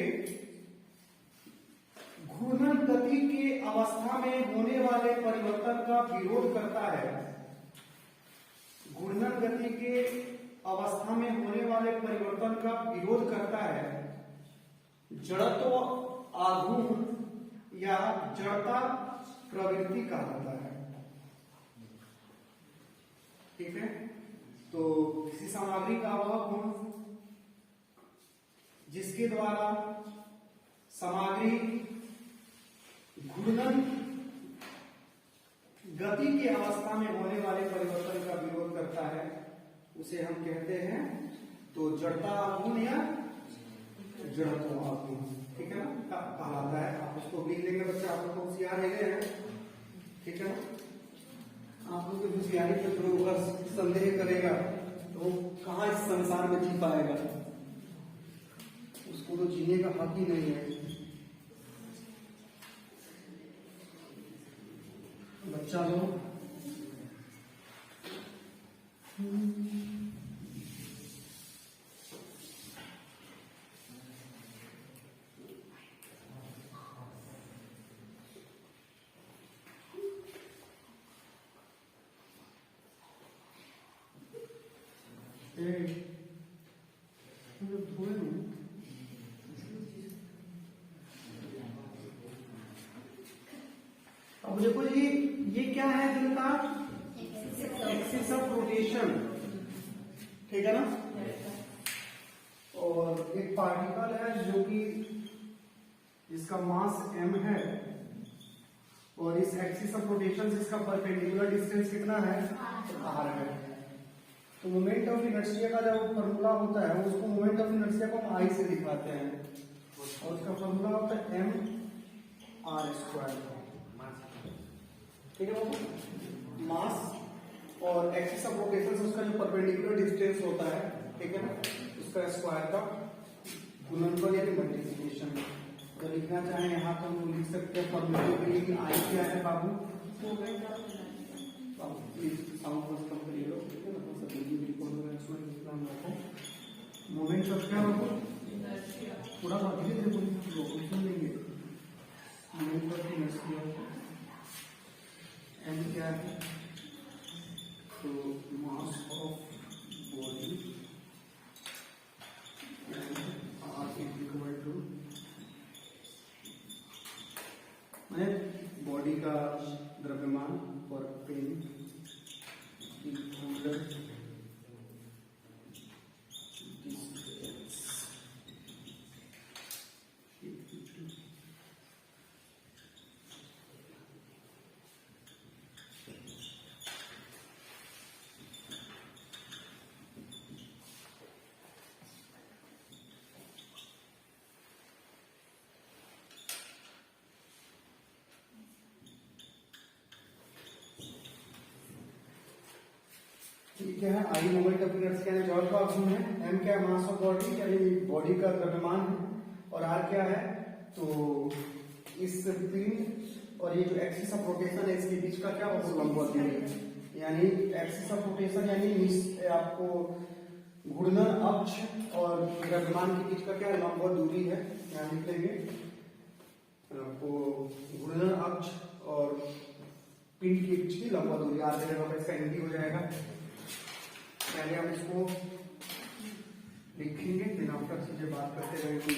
घूर्णन गति के अवस्था में होने वाले परिवर्तन का विरोध करता है। घूर्णन गति के अवस्था में होने वाले परिवर्तन का विरोध करता है। जड़त्व आघूर्ण या जड़ता प्रवृत्ति कहलाता है। ठीक है, तो किसी सामग्री का वह गुण जिसके द्वारा सामग्री घूर्णन गति की अवस्था में होने वाले परिवर्तन का विरोध करता है, उसे हम कहते हैं तो जड़ता आघूर्ण या जड़त्व आघूर्ण, ठीक है ना, कहलाता है। आप उसको लिख लेंगे बच्चे, आप लोग होशियार रह गए हैं, ठीक है ना। आप लोग की होशियारी पे थोड़ा अगर संदेह करेगा तो कहाँ इस संसार में जी पाएगा, उसको तो जीने का हक ही नहीं है। बच्चा लोग अब देखो ये क्या है जनता, एक्सिस ऑफ रोटेशन, ठीक है ना। और एक पार्टिकल है जो कि इसका मास m है और इस एक्सिस ऑफ रोटेशन से इसका परपेंडिकुलर डिस्टेंस कितना है, r है। तो मोमेंट ऑफ इनर्शिया का जो फॉर्मूला होता है उसको मोमेंट ऑफ इनर्शिया को हम I से दिखाते हैं और उसका फॉर्मूला होता है mr², ठीक है बाबू। मास और एक्सिस ऑफ रोटेशन से उसका जो परपेंडिकुलर डिस्टेंस होता है, ठीक है ना, उसका स्क्वायर का गुणनफल यानी मल्टीप्लिकेशन। तो लिखना चाहें यहाँ तो हम लिख सकते हैं फॉर्मूला के लिए आई क्या है बाबू, साउंड कम करिए लोग, ठीक है ना, सब मोमेंट ऑफ क्या बाबू, थोड़ा धीरे धीरे लोग सुन लेंगे। मोमेंट ऑफ इनर्शिया एम क्या है, तो mass of body are equal to मैंने बॉडी का द्रव्यमान और पेन ठीक है। आई मोमेंट ऑफ इनर्शिया यानी जड़ का आघूर्ण है, एम क्या मास ऑफ बॉडी यानी बॉडी का द्रव्यमान है, और आर क्या है, तो इस पिंड और ये जो एक्सिस ऑफ रोटेशन है इसके बीच का क्या होगा, लंबवत दूरी है। यानी एक्सिस ऑफ रोटेशन यानी आपको घूर्णन अक्ष और द्रव्यमान के बीच का क्या लंबवत दूरी है, यहाँ लिख लेंगे आपको घूर्णन अक्ष और पिंड के बीच की लंबवत दूरी, आर की जगह पर इसका एनडी हो जाएगा। पहले हम इसको लिखेंगे, फिर आफ्टर चीजें बात करते रहेंगे।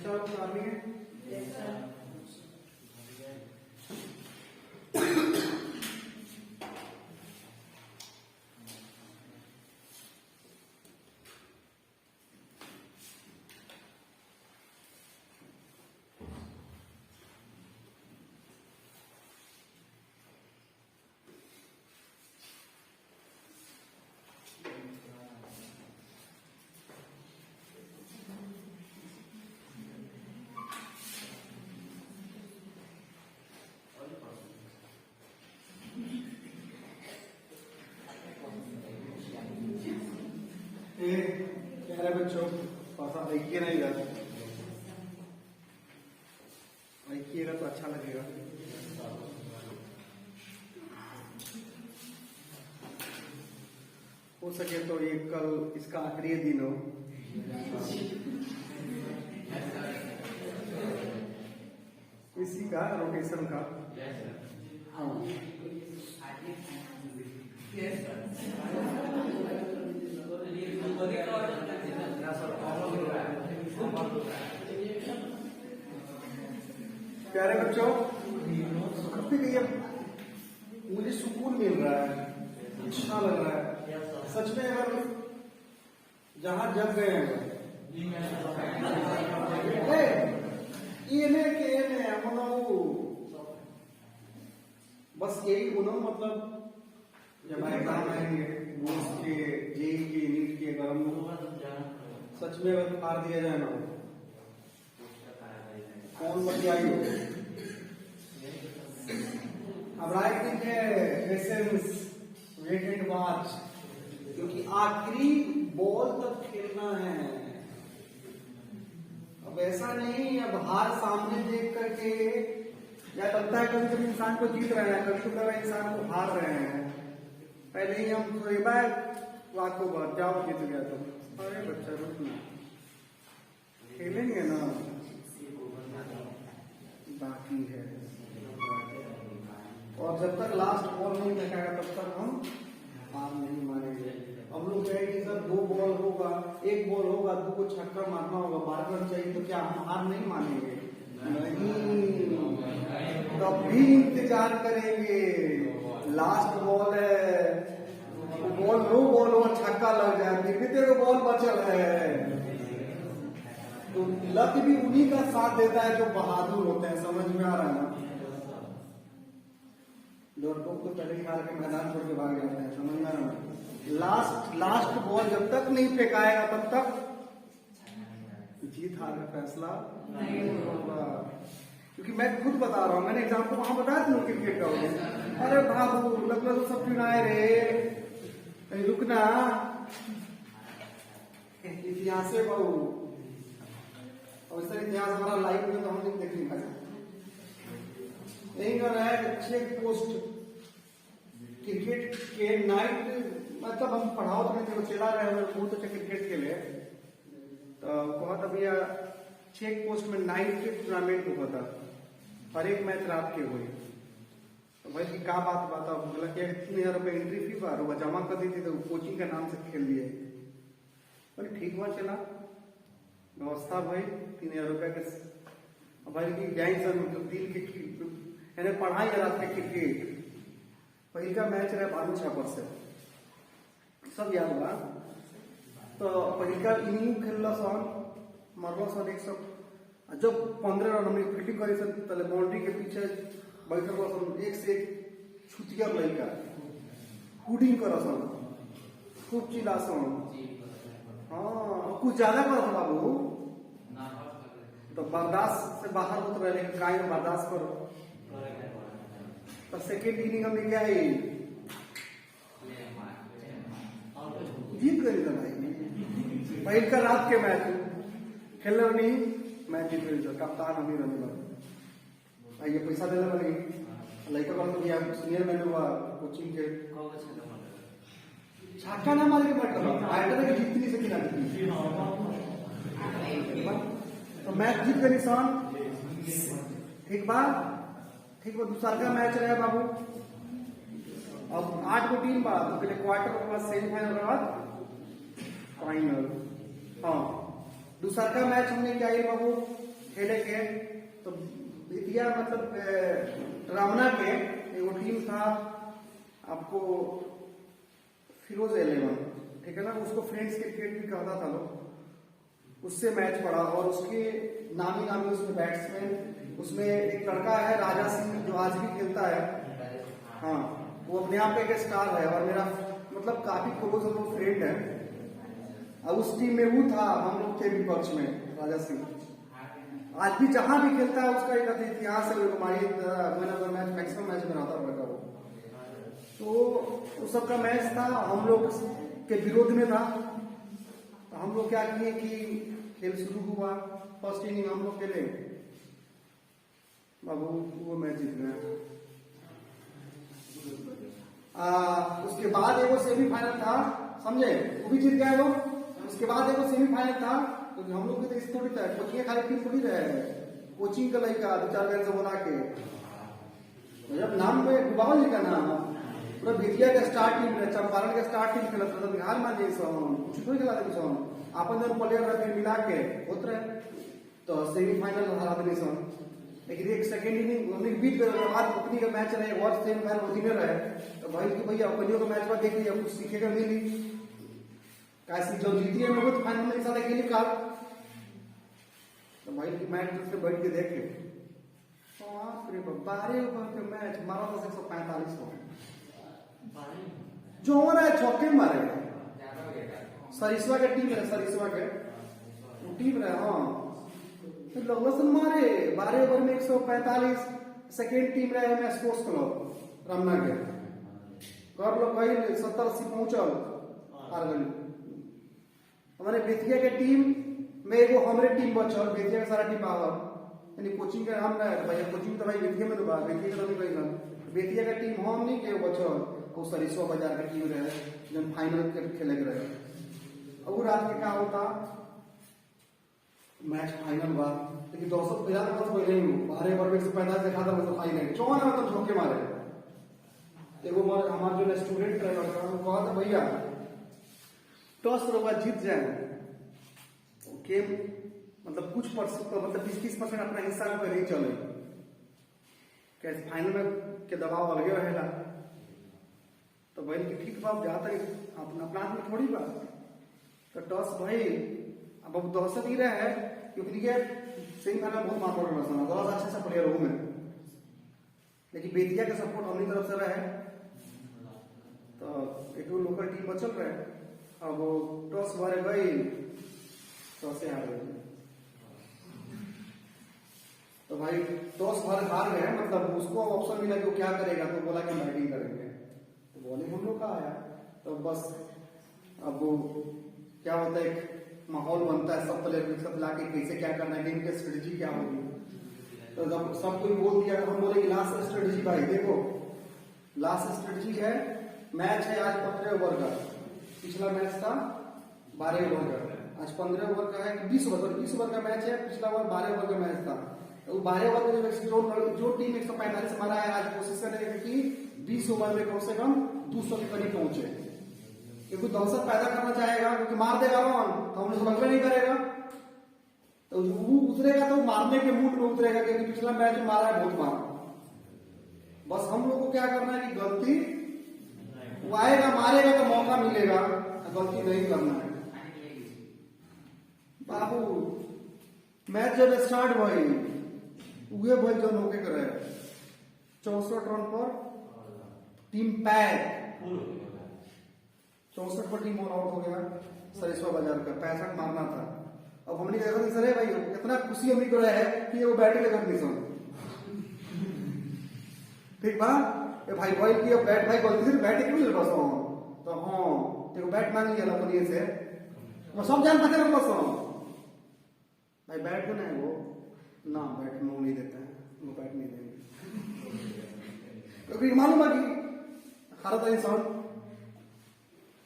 चलो उतारनी है। प्यारे बच्चों देखिए ना इधर, देखिएगा तो अच्छा लगेगा। हो सके तो ये कल इसका आखिरी दिन हो। इसी का रोटेशन का। हाँ प्यारे बच्चों, मुझे सुकून मिल रहा है, अच्छा लग रहा है सच में। अगर जहां जग गए हैं बस यही उन्होंने मतलब जब एग्जाम आएंगे बोर्ड के, जेई के, नीट के, अगर हम सच में अगर पार दिया जाए ना, कौन बतियाई हो। अब राइटिंग है पेशेंस, वेट एंड वॉच, क्योंकि आखिरी बॉल तक खेलना है। अब ऐसा नहीं अब हार सामने देख करके या लगता है कभी कभी इंसान को जीत रहे हैं, कभी कभी इंसान को हार रहे हैं। पहले ही हम थोड़ी बार वाको बात जाओ जीत गया तो अरे बच्चा रुकना, खेलेंगे ना, बाकी है। और जब तक लास्ट बॉल नहीं लगाएगा तब तक हम हार नहीं मानेंगे। हम लोग कहेंगे सर 2 बॉल होगा, 1 बॉल होगा, 2 को छक्का मारना होगा, 12 रन चाहिए, तो क्या हम हार नहीं मानेंगे? नहीं, तब भी इंतजार करेंगे। लास्ट बॉल है, बॉल 2 बॉल हो, छक्का लग जाए, फिर भी तेरे बॉल बचल है। तो लक भी उन्हीं का साथ देता है जो बहादुर होते हैं। समझ में आ रहा है ना? लोग तो पहले ही हार के मैदान छोड़ के भाग जाते हैं। समझ में आ रहा है? लास्ट बॉल जब तक नहीं फेंकाएगा तब तक जीत हार का फैसला नहीं होगा। क्योंकि मैं खुद बता रहा हूँ, मैंने एग्जाम को वहां बताया था क्रिकेट का। अरे बाबू लगभग तो सब चुनाए रे, कहीं रुकना, इतिहास है बाबू। और इस तरह इतिहास हमारा लाइव में तो हम नहीं देख नहीं पाए। नहीं कर रहा है चेक पोस्ट क्रिकेट के नाइट, मतलब हम पढ़ाओ तो नहीं चला रहे हैं बहुत अच्छा क्रिकेट के लिए। तो बहुत अभी चेक पोस्ट में नाइट टूर्नामेंट हुआ था, हर एक मैच रात के हुए। तो भाई की क्या बात बताओ, बोला कि 3000 रुपये एंट्री फी बार वो जमा कर दी थी, तो कोचिंग के नाम से खेल लिए। बोले ठीक हुआ, चला व्यवस्था भाई 3000 रुपये के भाई की गई सर, मतलब दिल के पढ़ाई रात के क्रिकेट। पहले का मैच रहा बालू छापर से, सब याद बा। तो पहले का इनिंग खेलला सन, मरला सन 100, जब 15 रन हमने फील्डिंग करी सन, तले बाउंड्री के पीछे बैठल सन, एक से एक छुतिया लड़का हुडिंग कर सन, खूब चिल्ला सन। हाँ कुछ ज्यादा कर बाबू, तो बर्दाश्त से बाहर होते रहे, लेकिन काय में बर्दाश्त करो। तो सेकेंड इनिंग हमने क्या है जीत गई लड़ाई। पहले का रात के मैच खेल नहीं, मैच जीत गई, कप्तान हमी रही। ये पैसा दे लगे लड़का का तो सीनियर मैंने हुआ कोचिंग के छक्का ना मार के बैठा जीत नहीं सकी ना। तो मैच जीत गई सन, ठीक बात ठीक वो दूसरा का मैच रहा बाबू। अब 8 को टीम बाद तो पहले क्वार्टर के बाद सेमीफाइनल के बाद फाइनल। हाँ दूसरा का मैच हमने क्या है बाबू, खेले के तो बेतिया मतलब रामना के एगो टीम था आपको फिरोज 11, ठीक है ना, उसको फ्रेंड्स क्रिकेट भी कहता था लोग, उससे मैच पड़ा और उसके नामी नामी उसमें बैट्समैन, उसमें एक लड़का है राजा सिंह जो आज भी खेलता है, हाँ वो अपने आप एक स्टार है और मेरा मतलब काफी क्लोज हम लोग फ्रेंड है। और उस टीम में वो था, हम लोग थे विपक्ष में, राजा सिंह आज भी जहां भी खेलता है उसका एक इतिहास है, हमारी मैंने मैच मैक्सिमम मैच में रहता पड़ता वो, तो उस सबका मैच था, हम लोग के विरोध में था। तो हम लोग क्या किए कि खेल शुरू हुआ, फर्स्ट इनिंग हम लोग खेले, बाबू वो मैच जीत गया। उसके बाद एगो सेमीफाइनल था, समझे, वो भी जीत गए लोग। उसके बाद एगो सेमीफाइनल था, तो हम लोग भी तो थोड़ी था, कोचिंग खाली टीम थोड़ी रहे, कोचिंग का लड़का 2-4 बैल से बना के, जब नाम में डुबाओ नहीं का नाम पूरा बेतिया का स्टार टीम है, चंपारण का स्टार टीम खेलता था, बिहार में नहीं कुछ थोड़ी खिला थे आपन जन प्लेयर रहते मिला के होते रहे, तो सेमीफाइनल हरा देने सन। लेकिन एक सेकेंड इनिंग बीत गए, उसके बाद ओपनिंग का मैच रहे और सेमीफाइनल ओपनिंग रहे, तो भाई कि भैया ओपनिंग का मैच देख लिया, कुछ सीखेगा मिली कैसी जो जीती है मैं फाइनल में साथ अकेले काल, तो भाई की मैच उससे बैठ के देख ले, बाप रे बाप 12 ओवर के मैच मारा था 145 को, जो हो रहा है चौके मारे, सरिसवा के टीम है, सरिसवा के टीम रहे, हाँ लगभग मारे 12 ओवर में 145, सेकेंड टीम रहे है स्पोर्ट्स क्लब रमना के, कर लो कहीं 70-80 पहुंचल हार गई। हमारे बेतिया के टीम में एगो हमारे टीम बचल, बेतिया का सारा टीम पावर, यानी कोचिंग का हम रहे भैया, कोचिंग तो भाई बेतिया में डूबा, बेतिया का नहीं, बेतिया का टीम हम नहीं के बचल, वो सरिसवा बाजार का टीम रहे जब फाइनल खेले के रहे। अब रात के क्या होता मैच फाइनल हुआ, लेकिन 250 बस पहले ही 12 ओवर में 145 देखा था, मतलब फाइनल 54 मतलब झोंके मारे। एगो हमारा जो स्टूडेंट रहे कहा था भैया टॉस रहुआ जीत जाए गेम, मतलब कुछ मतलब 20-30% अपना हिस्सा में पहले ही चले, कैसे फाइनल में के दबाव अलगे रहेगा, तो भाई कि ठीक बात जाता है अपना प्लान में थोड़ी बात, तो टॉस भाई अब दहशत ही रहे है क्योंकि सही फाइनल बहुत मार रहा दस अच्छा सा प्लेयर हूँ मैं, लेकिन बेतिया का सपोर्ट अपनी तरफ से रहे, तो एक लोकल टीम बचल रहे, अब टॉस बारे गई टॉस से हार गई, तो भाई टॉस बार हार गए, मतलब उसको ऑप्शन मिला कि वो क्या करेगा, तो बोला कि हम बैटिंग करेंगे, तो बॉलिंग हम लोग का आया, तो बस अब क्या होता है एक माहौल बनता है, सब प्लेयर एक साथ लाके कैसे क्या करना है, गेम की स्ट्रेटजी क्या होगी, तो जब सब कोई बोल दिया, हम बोले कि लास्ट स्ट्रेटजी भाई देखो लास्ट स्ट्रेटजी है, मैच है आज 15 ओवर का, पिछला मैच था 12 ओवर का, आज 15 ओवर का है, 20 ओवर का मैच है, पिछला ओवर 12 ओवर का मैच था, तो 12 ओवर में जो टीम 145 मारा है, आज कोशिश करेगा कि 20 ओवर में कम से कम 200 के करीब पहुंचे, क्योंकि दहशत पैदा करना चाहेगा, क्योंकि मार देगा रन तो हम लोग नहीं करेगा, तो वो उतरेगा तो मारने के मूड में उतरेगा, क्योंकि पिछला मैच में मारा है बहुत मार, बस हम लोग को क्या करना है कि गलती वो आएगा मारेगा तो मौका मिलेगा, गलती नहीं करना है बाबू। मैच जब स्टार्ट हुई उहे भाई जो होके करे 64 रन पर टीम पैक, 64 पर टीम ऑल आउट हो गया, सरिसवा बाजार का 65 मारना था। अब हमने देखा कि सर भाई इतना खुशी हमने को है कि वो बैटिंग लगा मिशन ठीक बा, ये भाई भाई की बैट भाई गलती से बैट क्यों ले बस तो हां देखो बैट मांग लिया अपने से, वो सब जानता है बस भाई बैट तो नहीं, वो ना बैट में नहीं देता है, वो बैट नहीं देंगे क्योंकि मालूम है कि हारत इंसान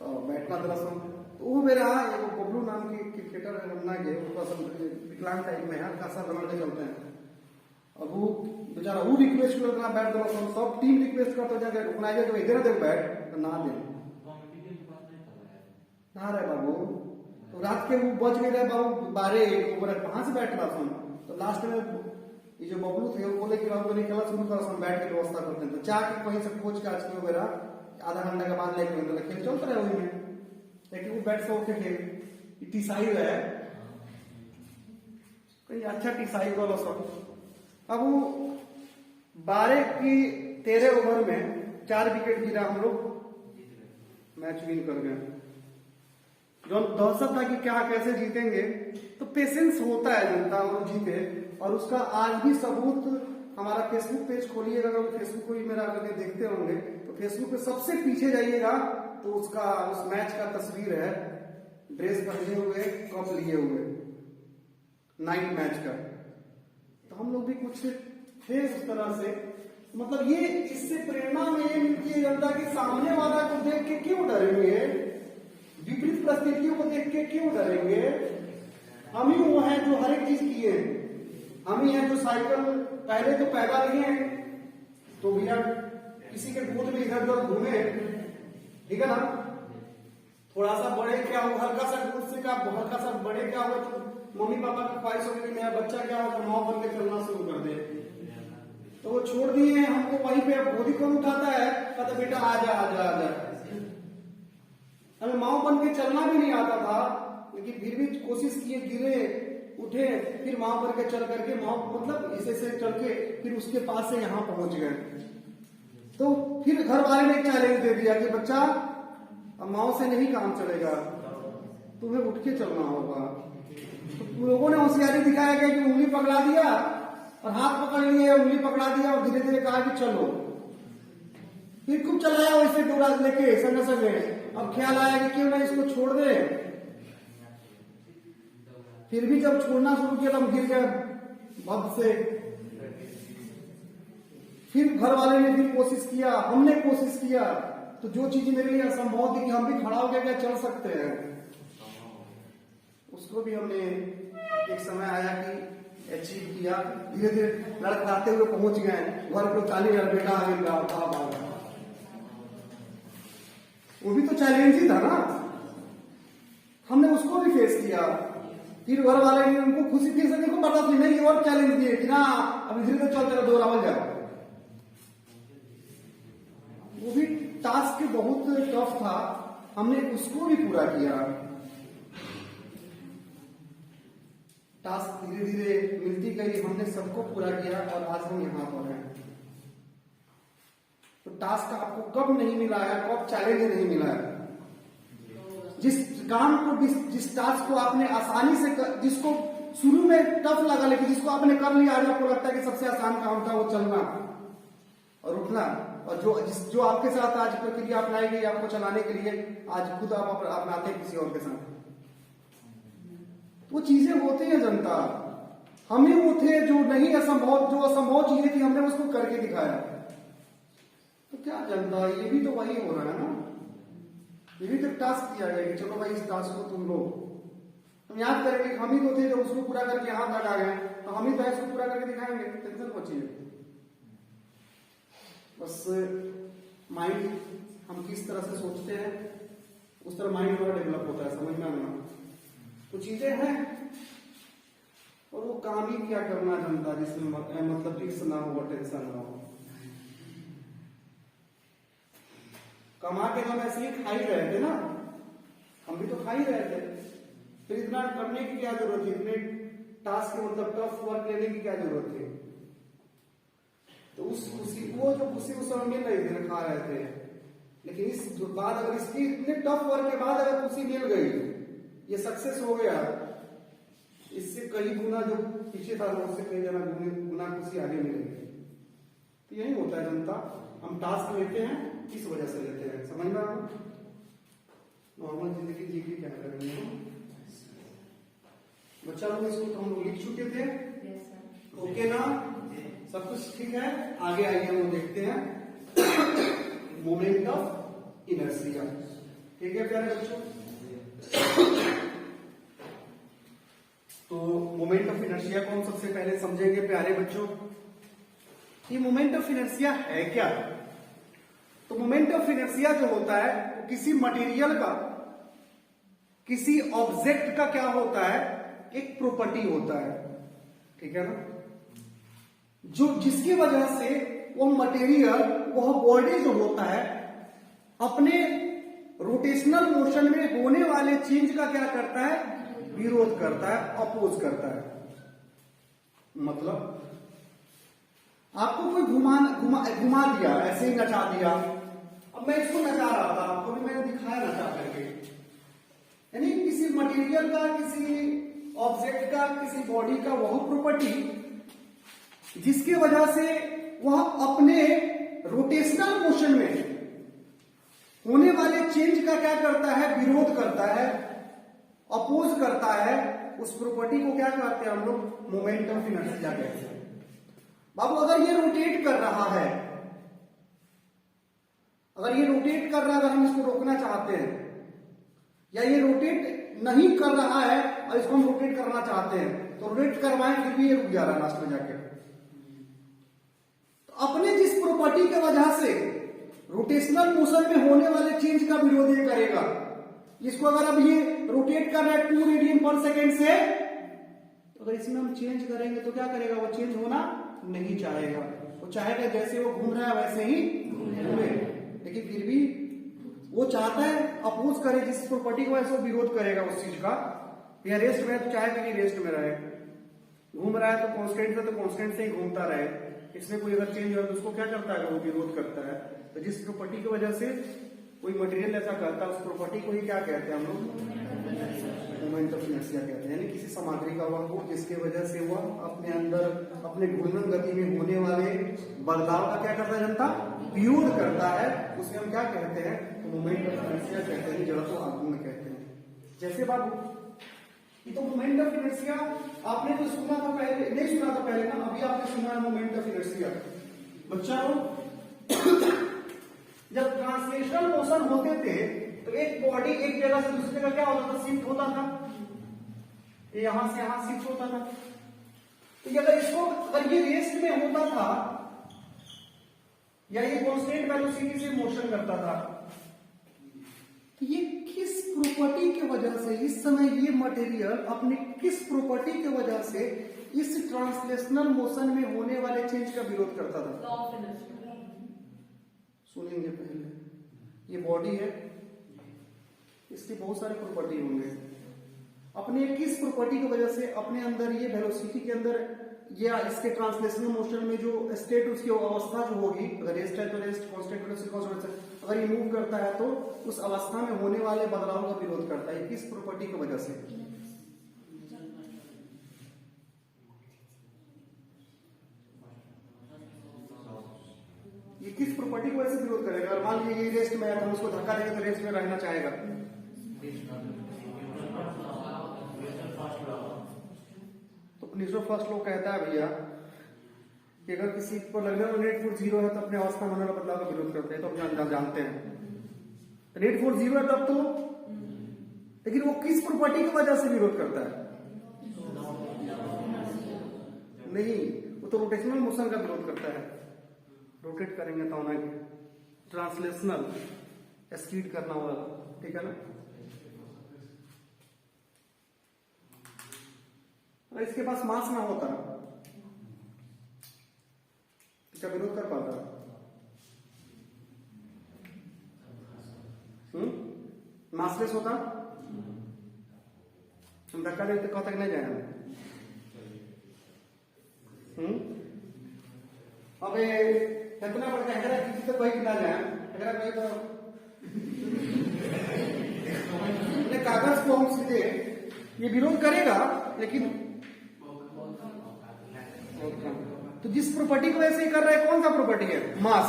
तो बैठ ना दरअसल, तो वो मेरा एक बबलू नाम की क्रिकेटर है रमना के, विकलांग टाइप में है, खासा रमन चलते हैं, अब वो बेचारा वो रिक्वेस्ट करता बैट दरअसल, सब टीम रिक्वेस्ट करता जाके रुकना है, तो इधर दे बैट तो ना दे ना रहे बाबू, तो रात के वो बच गए बाबू 12-1 ओवर, कहां से बैठ रहा सुन, तो लास्ट में ये जो बबलू थे वो बोले कि बाबू निकलना शुरू करो, हम बैठ के व्यवस्था करते हैं। तो चाह के कहीं से खोज के आज वगैरह आधा घंटा के बाद लेके खेल चलते रहे वही में, लेकिन वो बैठ से होके खेल टीसाई है कोई अच्छा टीसाई वाला सब। अब वो 12 की 13 ओवर में 4 विकेट गिरा, हम लोग मैच विन कर गए। जो दहशत था कि क्या कैसे जीतेंगे, तो पेशेंस होता है जनता हम लोग जीते। और उसका आज भी सबूत हमारा फेसबुक पेज खोलिएगा, अगर फेसबुक को भी मेरा अगर देखते होंगे तो फेसबुक पे सबसे पीछे जाइएगा तो उसका उस मैच का तस्वीर है, ड्रेस पहने हुए, कप लिए हुए, नाइट मैच का। तो हम लोग भी कुछ थे उस तरह से, मतलब ये इससे प्रेरणा में ये मिलती है जनता के सामने वाला को देख के क्यों डरेंगे, विपरीत परिस्थितियों को देख के क्यों डरेंगे। हम ही वो हैं जो हर एक चीज किए हैं, हम ही हैं जो साइकिल पहले तो पैदा लिए हैं, तो भैया किसी के गोद में इधर उधर घूमे, ठीक है ना। थोड़ा सा बड़े क्या हो, हल्का सा गोद से क्या हल्का सा बड़े क्या हुआ तो मम्मी पापा की ख्वाहिश हो गई मेरा बच्चा क्या होगा माँ बन के चलना शुरू कर दे, तो वो छोड़ दिए हैं हमको वहीं पे। अब गोदी कौन उठाता है, कहता बेटा आजा आजा आजा। हमें माँ बन के चलना भी नहीं आता था, लेकिन फिर भी कोशिश किए, गिरे उठे, फिर माँ बन के चल करके माँ मतलब इसे से चल के फिर उसके पास से यहाँ पहुंच गए। तो फिर घर वाले ने एक चैलेंज दे दिया कि बच्चा अब माँ से नहीं काम चलेगा, तुम्हें उठ के चलना होगा। तो लोगों ने होशियारी दिखाया गया कि उंगली पकड़ा दिया और हाथ पकड़ लिए, उंगली पकड़ा दिया और धीरे धीरे कहा कि चलो। फिर खूब चलाया वैसे डोरा लेके संगे संगे। अब ख्याल आया कि क्यों ना इसको छोड़ दे, फिर भी जब छोड़ना शुरू किया तब गिर गया बद से। फिर घर वाले ने भी कोशिश किया, हमने कोशिश किया, तो जो चीज मेरे लिए असंभव थी कि हम भी खड़ा होकर क्या चल सकते हैं, उसको भी हमने एक समय आया कि अचीव किया। धीरे धीरे लड़खड़ाते हुए पहुंच गए घर पे, ताली बेटा आ गया। वो भी तो चैलेंज ही था ना, हमने उसको भी फेस किया। फिर घर वाले ने उनको खुशी फिर से देखो पता थी नहीं और चैलेंज दिए कि ना अभी धीरे धीरे चलते दो रावल जाओ। वो भी टास्क बहुत टफ था, हमने उसको भी पूरा किया। टास्क धीरे धीरे मिलती गई, हमने सबको पूरा किया और आज हम यहाँ पर हैं। तो टास्क आपको कब नहीं मिला है, कब चैलेंज नहीं मिला है। जिस काम को जिस टास्क को आपने आसानी से जिसको शुरू में टफ लगा लेकिन जिसको आपने कर लिया, आज आपको लगता है कि सबसे आसान काम था वो चलना और उठना। और जो आपके साथ आज प्रक्रिया अपनाई गई आपको चलाने के लिए, आज खुद आप अपनाते हैं किसी और के साथ। वो चीजें होती हैं जनता, हम ही वो थे जो नहीं असंभव, जो असंभव चीजें थी हमने उसको करके दिखाया। तो क्या जनता, ये भी तो वही हो रहा है ना, ये भी तो टास्क दिया गया कि चलो भाई इस टास्क को तुम लो। हम याद करेंगे हम ही तो थे जो उसको पूरा करके यहां तक आ गए, तो हम ही तो इसको पूरा करके दिखाएंगे। टेंशन पहुंचिए, बस माइंड हम किस तरह से सोचते हैं उस तरह माइंड और डेवलप होता है, समझना ना। तो चीजें हैं और वो काम ही क्या करना जनता जिसमें मतलब रिस्क ना हो, टेंशन ना हो। कमा के हम ऐसे ही खा ही रहे थे ना, हम भी तो खा ही रहे थे, फिर इतना करने की क्या जरूरत थी, इतने टास्क मतलब टफ वर्क लेने की क्या जरूरत थी। तो उस खुशी, वो जो खुशी उस समय मिल रही थी खा रहे थे, लेकिन इस बाद अगर इसकी इतने टफ वर्क के बाद अगर खुशी मिल गई, ये सक्सेस हो गया, इससे कई गुना जो पीछे था उससे कई गुना खुशी आगे मिलेगी। तो यही होता है जनता, हम टास्क लेते हैं किस वजह से लेते हैं, समझ में। नॉर्मल जिंदगी जी के क्या करेंगे बच्चा लोग, इसको तो हम लोग लिख चुके थे। ओके ना, सब कुछ ठीक है। आगे आइए हम देखते हैं मोमेंट ऑफ इनर्शिया। ठीक है प्यारे बच्चों, तो मोमेंट ऑफ इनर्शिया को हम सबसे पहले समझेंगे प्यारे बच्चों। ये मोमेंट ऑफ इनर्शिया है क्या? तो मोमेंट ऑफ इनर्शिया जो होता है वो किसी मटेरियल का, किसी ऑब्जेक्ट का क्या होता है, एक प्रॉपर्टी होता है। ठीक है ना, जो जिसकी वजह से वो मटेरियल, वह बॉडी जो होता है अपने रोटेशनल मोशन में होने वाले चेंज का क्या करता है, विरोध करता है, अपोज करता है। मतलब आपको कोई घुमा दिया, ऐसे ही नचा दिया, अब मैं इसको नचा रहा था, आपको भी मैंने दिखाया नचा करके, यानी किसी मटेरियल का, किसी ऑब्जेक्ट का, किसी बॉडी का वह प्रॉपर्टी जिसकी वजह से वह अपने रोटेशनल मोशन में होने वाले चेंज का क्या करता है, विरोध करता है, अपोज करता है, उस प्रॉपर्टी को क्या कहते हैं हम लोग, मोमेंट ऑफ इनर्शिया कहते हैं। बाबू अगर ये रोटेट कर रहा है, अगर ये रोटेट कर रहा है, अगर हम इसको रोकना चाहते हैं, या ये रोटेट नहीं कर रहा है और इसको हम रोटेट करना चाहते हैं, तो रोटेट करवाएं फिर भी ये रुक जा रहा है लास्ट में जाके। तो अपने जिस प्रॉपर्टी की वजह से रोटेशनल मोशन में होने वाले चेंज का विरोध ये करेगा, इसको अगर अब ये रोटेट कर रहा है 2 रेडियन पर सेकेंड से, तो अगर इसमें हम चेंज करेंगे तो क्या करेगा, वो चेंज होना नहीं चाहेगा, वो चाहेगा जैसे वो घूम रहा है वैसे ही घूमे, लेकिन फिर भी वो चाहता है अपोज करे, जिस प्रॉपर्टी को वैसे वो विरोध करेगा उस चीज का। या रेस्ट में तो चाहेगा कि रेस्ट में रहे, घूम रहा है तो कांस्टेंट से, तो कांस्टेंट से ही घूमता रहे, इसमें कोई अगर चेंज हो तो उसको क्या करता है, वो विरोध करता है। तो जिस प्रॉपर्टी की वजह से कोई मटेरियल ऐसा करता है, उस प्रॉपर्टी को ही क्या कहते हैं हम लोग, मोमेंट ऑफ इनर्शिया कहते हैं। यानी किसी सामग्री का वह गुण जिसके वजह से वह अपने अंदर अपने घूर्णन गति में होने वाले बदलाव का क्या करता है, जनता विरोध करता है, उसे हम क्या कहते हैं, मोमेंट ऑफ इनर्शिया कहते हैं, जड़ को आघूर्ण कहते हैं। जैसे बाबू ये तो मोमेंट ऑफ इनर्शिया आपने तो सुना था पहले, नहीं सुना था पहले ना, अभी आपने सुना है मोमेंट ऑफ इनर्शिया। बच्चा जब ट्रांसलेशनल मोशन होते थे तो एक बॉडी एक जगह से दूसरी जगह क्या होता था, शिफ्ट होता था, यहां से यहां शिफ्ट होता था। तो अगर इसको, अगर ये रेस्ट में होता था या ये कांस्टेंट वेलोसिटी से मोशन करता था, तो ये किस प्रॉपर्टी की वजह से, इस समय ये मटेरियल अपने किस प्रॉपर्टी की वजह से इस ट्रांसलेशनल मोशन में होने वाले चेंज का विरोध करता था? सुनेंगे पहले, ये बॉडी है, इसकी बहुत सारे प्रॉपर्टी होंगे, अपने किस प्रॉपर्टी की वजह से अपने अंदर ये वेलोसिटी के अंदर या इसके ट्रांसलेशनल मोशन में जो स्टेट, उसकी अवस्था जो होगी, अगर रेस्ट है तो रेस्ट, कांस्टेंट वेलोसिटी कांस्टेंट, अगर ये मूव करता है तो उस अवस्था में होने वाले बदलाव का विरोध करता है। किस प्रॉपर्टी की वजह से? ये किस प्रॉपर्टी की वजह से विरोध करेगा? और मान लीजिए ये रेस्ट में है, तो हम उसको धक्का देंगे तो रेस्ट में रहना चाहेगा, तो न्यूटन फर्स्ट लॉ कहता है भैया कि अगर किसी को लगने में नेट फोर्स 0 है तो अपने अवस्था में होने वाले बदलाव का विरोध करते हैं, तो हम जानते हैं नेट फोर्स 0 है तब तो, लेकिन वो किस प्रॉपर्टी की वजह से विरोध करता है? नहीं, वो तो रोटेशनल मोशन का विरोध करता है। रोटेट करेंगे तो होना ट्रांसलेशनल स्पीड करना होगा, ठीक है ना। और इसके पास मास ना होता क्या विरोध कर पाता? मासलेस होता, हम धक्का देते कहा तक नहीं जाएगा। अबे कितना पड़ता है, किसी तो कोई कितना जाए, अगर कोई तो कागज को हम सीधे ये विरोध करेगा, लेकिन तो जिस प्रॉपर्टी को ऐसे ही कर रहा है, कौन सा प्रॉपर्टी है? मास।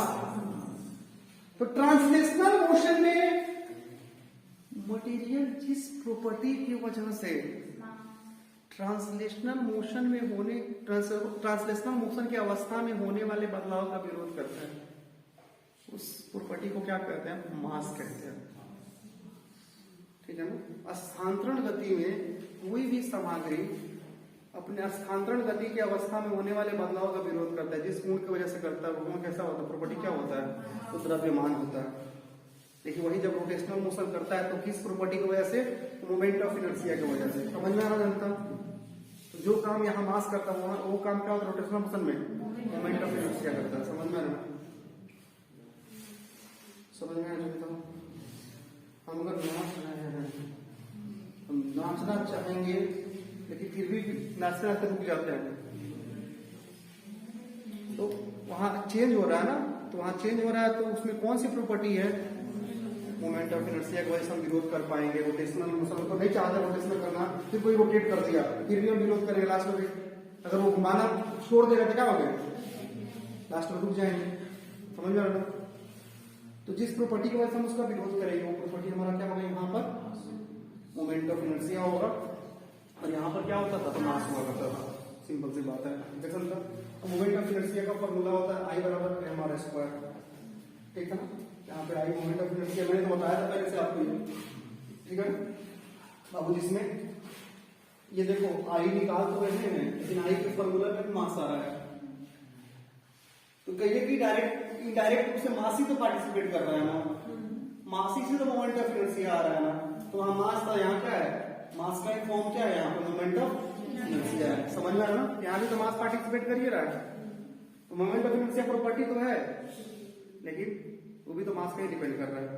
तो ट्रांसलेशनल मोशन में मटेरियल जिस प्रॉपर्टी की वजह से ट्रांसलेशनल मोशन में होने, ट्रांसलेशनल मोशन की अवस्था में होने वाले बदलाव का विरोध करता है, उस प्रॉपर्टी को क्या कहते हैं? मास कहते हैं, ठीक है ना। स्थानांतरण गति में कोई भी सामग्री अपने स्थानांतरण गति की अवस्था में होने वाले बदलाव का विरोध करता है, जिस गुण की वजह से करता है वो गुण कैसा होता है, प्रॉपर्टी क्या होता है? तो द्रव्यमान होता है। लेकिन वही जब रोटेशनल मोशन करता है तो किस प्रॉपर्टी की वजह से? मोमेंट ऑफ इनर्शिया की वजह से। समझ में आ रहा जनता? तो जो काम यहाँ मास करता है वो काम क्या होता है रोटेशनल मोशन में मोमेंट ऑफ इनर्शिया करता है। समझ में आ रहा है? समझ में आ रहा है? हम अगर नाचना चाहेंगे लेकिन फिर भी नाचते नाचते रुक जाते हैं, तो वहां चेंज हो रहा है ना, तो वहां चेंज हो रहा है, तो उसमें कौन सी प्रॉपर्टी है मोमेंट ऑफ इनर्शिया की वजह से हम विरोध कर पाएंगे। रोटेशनल मोशन को नहीं चाहते रोटेशनल करना, फिर कोई रोटेट कर दिया फिर भी हम विरोध करेंगे, लास्ट में अगर वो घुमाना छोड़ देगा तो क्या हो गया, लास्ट में रुक जाएंगे। समझ में आ रहा है? तो जिस प्रॉपर्टी की वजह से हम उसका विरोध करेंगे वो प्रॉपर्टी हमारा क्या होगा, यहाँ पर मोमेंट ऑफ इनर्शिया होगा, और यहाँ पर क्या होता था तो मास हुआ करता था। सिंपल सी बात है। जैसा तो मोमेंट ऑफ इनर्शिया का फॉर्मूला होता है I बराबर mr स्क्वायर, ठीक है ना। यहाँ पे I मोमेंट ऑफ इनर्शिया मैंने तो बताया था पहले से आपको ये, ठीक है। अब जिसमें ये देखो I निकाल तो वैसे हैं लेकिन I के फॉर्मूला में मास आ रहा है, तो कहिए कि डायरेक्ट इनडायरेक्ट रूप से मास ही तो पार्टिसिपेट कर रहा है ना, मास ही से तो मोमेंट ऑफ इनर्शिया आ रहा है ना। तो वहां मास था, यहाँ क्या है मास का एक फॉर्म क्या है, यहाँ पे मोमेंट ऑफ इनर्शिया है। समझ में आ रहा है? यहाँ भी तो मास पार्टिसिपेट कर ही रहा है, तो मोमेंट ऑफ इनर्शिया प्रॉपर्टी तो है लेकिन वो भी तो मास पे ही डिपेंड कर रहा है।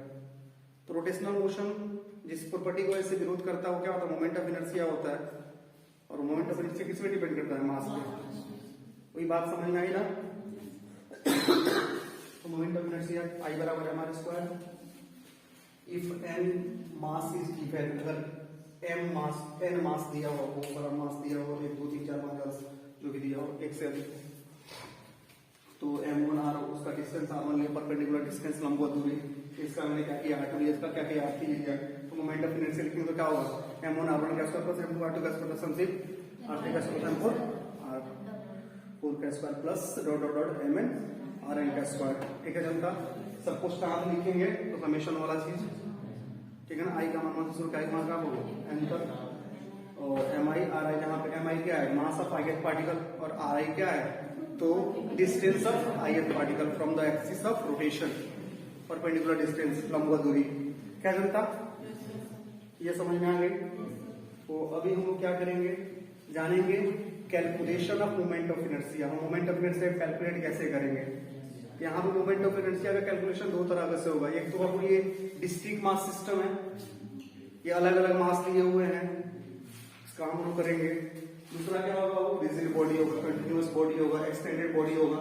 तो रोटेशनल मोशन जिस प्रॉपर्टी को ऐसे विरोध करता है वो क्या होता है, मोमेंट ऑफ इनर्शिया होता है, और मोमेंट ऑफ इनर्शिया किस पे डिपेंड करता है, मास पे। वही बात समझ में आई ना। तो मोमेंट ऑफ इनर्शिया I बराबर mr square, if n mass is given, अगर m मास n मास दिया हो, वो बड़ा मास दिया हो 1 2 3 4 5 10 जो भी दिया हो एक से अधिक, तो m1 r उसका डिस्टेंस r1 ले, परपेंडिकुलर डिस्टेंस लंबवत दूरी, इसका मैंने क्या किया r2 लिया, इसका क्या किया r3 लिया, तो मोमेंट ऑफ इनर्शिया लिखेंगे तो क्या होगा, m1 r1 का स्क्वायर प्लस m2 r2 का स्क्वायर प्लस संसिप r3 का स्क्वायर r4 का square plus dot dot dot mn rn का स्क्वायर, ठीक है जनता। सब कुछ कहाँ लिखेंगे तो समेशन वाला चीज, ठीक है ना। I का मान दूसरे का मान का होगा n तक, और mi ri, जहाँ पे mi क्या है मास ऑफ ith पार्टिकल, और ri क्या है तो distance of ith particle from the axis of rotation, perpendicular distance लंबवत दूरी। क्या जनता ये समझ में आ गई? तो अभी हम लोग क्या करेंगे, जानेंगे calculation of moment of inertia. हम मोमेंट ऑफ इनर्शिया कैलकुलेट कैसे करेंगे। यहाँ पे मोमेंट ऑफ इनर्शिया का कैलकुलेशन दो तरह से होगा। एक तो आपको ये डिस्क्रीट मास सिस्टम है, ये अलग अलग मास लिए हुए हैं, इसका हम लोग करेंगे। दूसरा क्या होगा, वो रिजिड बॉडी होगा, कंटिन्यूअस बॉडी होगा, एक्सटेंडेड बॉडी होगा।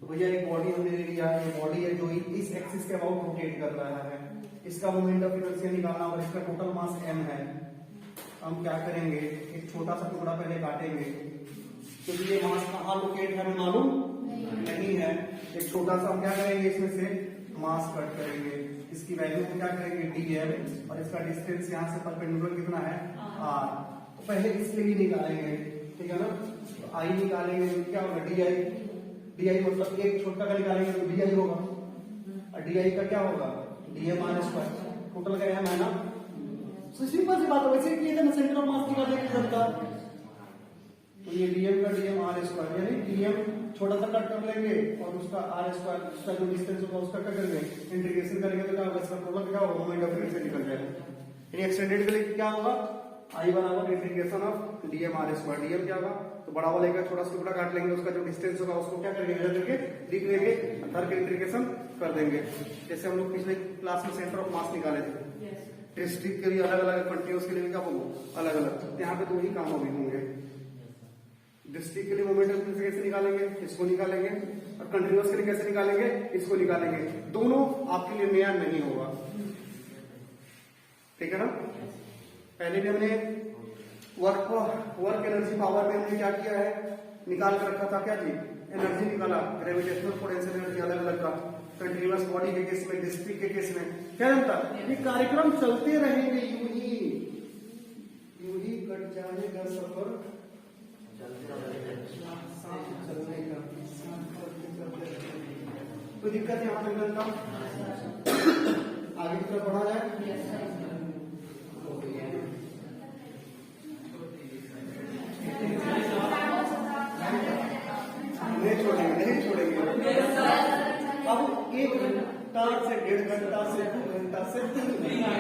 तो भैया एक बॉडी हमने ले लिया, ये बॉडी है जो इस एक्सिस के अबाउट रोटेट कर रहा है, इसका मोमेंट ऑफ इनर्शिया निकालना होगा, इसका टोटल मास m है। हम क्या करेंगे, एक छोटा सा टुकड़ा पहले काटेंगे, क्योंकि ये मास कहाँ लोकेट है हमें मालूम नहीं है। एक छोटा सा हम क्या करेंगे, इसमें से मास कट करेंगे, इसकी वैल्यू को क्या करेंगे dm, और इसका डिस्टेंस यहाँ से परपेंडिकुलर कितना है r। तो पहले इसके लिए निकालेंगे, ठीक है ना। तो I निकालेंगे तो क्या होगा di मतलब एक छोटा का निकालेंगे तो di होगा, और di का क्या होगा dm r स्क्वायर, टोटल का m है ना। सिंपल सी बात है, वैसे किया ना सेंटर ऑफ मास निकालने की जरूरत है। तो ये dm का dm r स्क्वायर, यानी dm छोटा सा कट कर लेंगे और उसका r स्क्वायर, उसका जो डिस्टेंस होगा उसका क्या करेंगे इंटीग्रेशन करेंगे, तो क्या होगा इसका टोटल क्या होगा मोमेंट ऑफ इनर्शिया निकल जाएगा। यानी एक्सटेंडेड के लिए क्या होगा, I बराबर integration of dm r square, dm क्या होगा तो बड़ा वाले का छोटा सा टुकड़ा काट लेंगे, उसका जो डिस्टेंस होगा उसको क्या करेंगे मेजर करके लिख लेंगे, अंदर के इंटीग्रेशन कर देंगे। जैसे हम लोग पिछले क्लास में सेंटर ऑफ मास निकाले थे, डिस्ट्रिक्ट के लिए अलग अलग, कंटिन्यूअस के लिए क्या होगा अलग अलग। यहाँ पे तो वही काम अभी होंगे। डिस्ट्रिक्ट के लिए मोमेंट ऑफ इनर्शिया कैसे निकालेंगे, इसको निकालेंगे, और कंटिन्यूअस के लिए कैसे निकालेंगे, इसको निकालेंगे। दोनों आपके लिए नया नहीं होगा, ठीक है ना। पहले भी हमने वर्क एनर्जी पावर में हमने क्या किया है, निकाल कर रखा था क्या जी, एनर्जी निकाला, ग्रेविटेशनल पोटेंशियल एनर्जी अलग अलग का, कंटिन्यूअस बॉडी के केस में, डिस्क्रीट के केस में। क्या जानता, ये कार्यक्रम चलते रहेंगे, यूं ही कट जाएगा सफर चलने का। तो दिक्कत यहाँ पे बनता, आगे की तरफ बढ़ा जाए। नहीं छोड़ेंगे अब 1 घंटा से 1.5 घंटा से 2 घंटा से 3 घंटा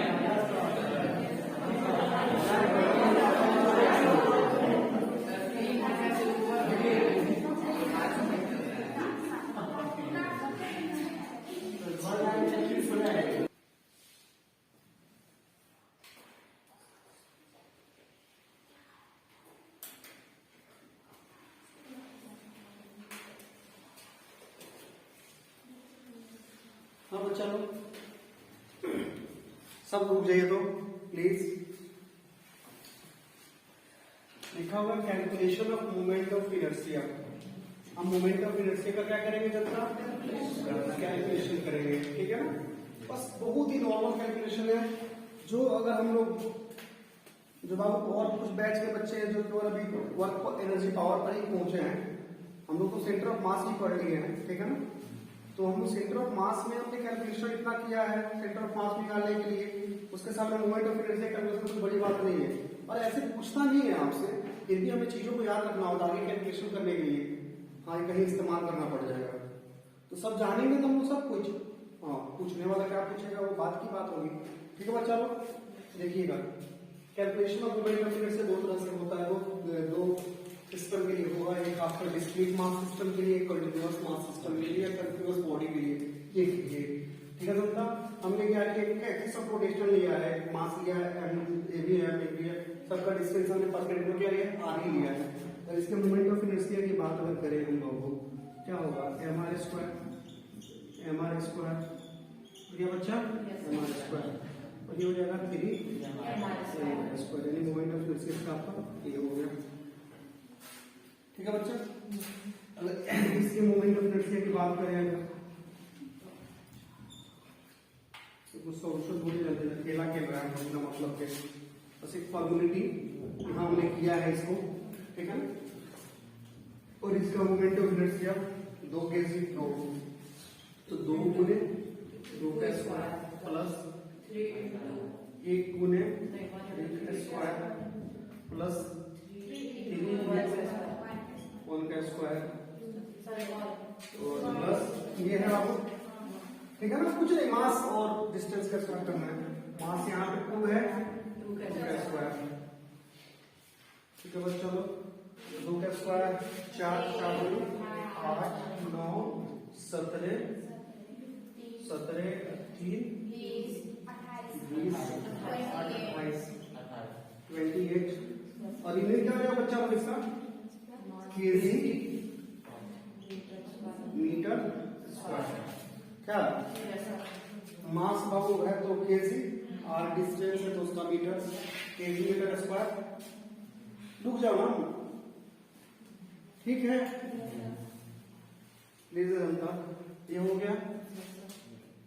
तो चलो सब रुक जाइए तो प्लीज। लिखा होगा calculation of moment of inertia. हम मोमेंट ऑफ इनर्शिया का क्या करेंगे जनता? कैलकुलेशन करेंगे, ठीक है ना। बस बहुत ही नॉर्मल कैलकुलेशन है, जो अगर हम लोग जब आप और कुछ बैच के बच्चे हैं जो केवल अभी वर्क एनर्जी पावर पर ही पहुंचे हैं, हम लोग तो सेंटर ऑफ मास ही पढ़ लिए हैं, ठीक है ना। तो हम सेंटर ऑफ मास में हमने कैलकुलेशन इतना किया है सेंटर ऑफ मास निकालने के लिए, उसके सामने मोमेंट ऑफ इनर्शिया कैलकुलेशन कोई बड़ी बात नहीं है। और ऐसे पूछता नहीं है आपसे, फिर भी हमें चीजों को याद रखना होता है कैलकुलेशन करने के लिए। हाँ, कहीं इस्तेमाल करना पड़ जाएगा तो सब जानेंगे तो हम लोग सब कुछ। हाँ, पूछने वाला क्या पूछेगा वो बात की बात होगी, ठीक है बच्चा लोग। देखिएगा calculation of moment of inertia दो तरह से होता है, दो सिस्टम के लिए होगा, एक आपका डिस्क्रीट मास सिस्टम के लिए, कंटिन्यूअस मास सिस्टम के लिए, कंटिन्यूअस बॉडी के लिए। ये ठीक है दोस्तों, हमने क्या किया, एक्सिस ऑफ रोटेशन लिया है, मास लिया है एम, ए भी है, ए भी है, सबका डिस्टेंस हमने पर सेकंड में क्या लिया, आर ही लिया है। और इसके मोमेंट ऑफ इनर्शिया की बात अगर करें हम लोगों को, क्या होगा, M R square, M R square, ठीक है बच्चा, एम आर स्क्वायर, और ये हो जाएगा 3 एम आर स्क्वायर, यानी मोमेंट ऑफ इनर्शिया का आपका ये हो गया, ठीक है बच्चा। अगर इसके मोमेंट ऑफ इनर्शिया की बात करें तो सॉल्यूशन थोड़ी रहते हैं, अकेला खेल रहा है बिना मतलब के, बस एक फॉर्मुलिटी यहाँ हमने किया है इसको, ठीक है। और इसका मोमेंट ऑफ इनर्शिया 2 केजी 2, तो 2 गुने 2 का स्क्वायर प्लस 1 गुने 1 का स्क्वायर प्लस 3 गुने 1 का स्क्वायर और प्लस ये है आपको, ठीक है ना। कुछ नहीं, मास और डिस्टेंस का स्क्वायर करना है। मास यहाँ पे 2 है, 2 का स्क्वायर, ठीक है बच्चों लोग। 2 का स्क्वायर 4 4 8 9 17 17 3 20 28 28 और इन्हें क्या हो बच्चा लोग इसका केजी मीटर स्क्वायर, क्या मास बाबू है तो केजी, और डिस्टेंस है तो उसका मीटर, केजी मीटर स्क्वायर। रुक जाओ ना, ठीक है प्लीज जनता। ये हो गया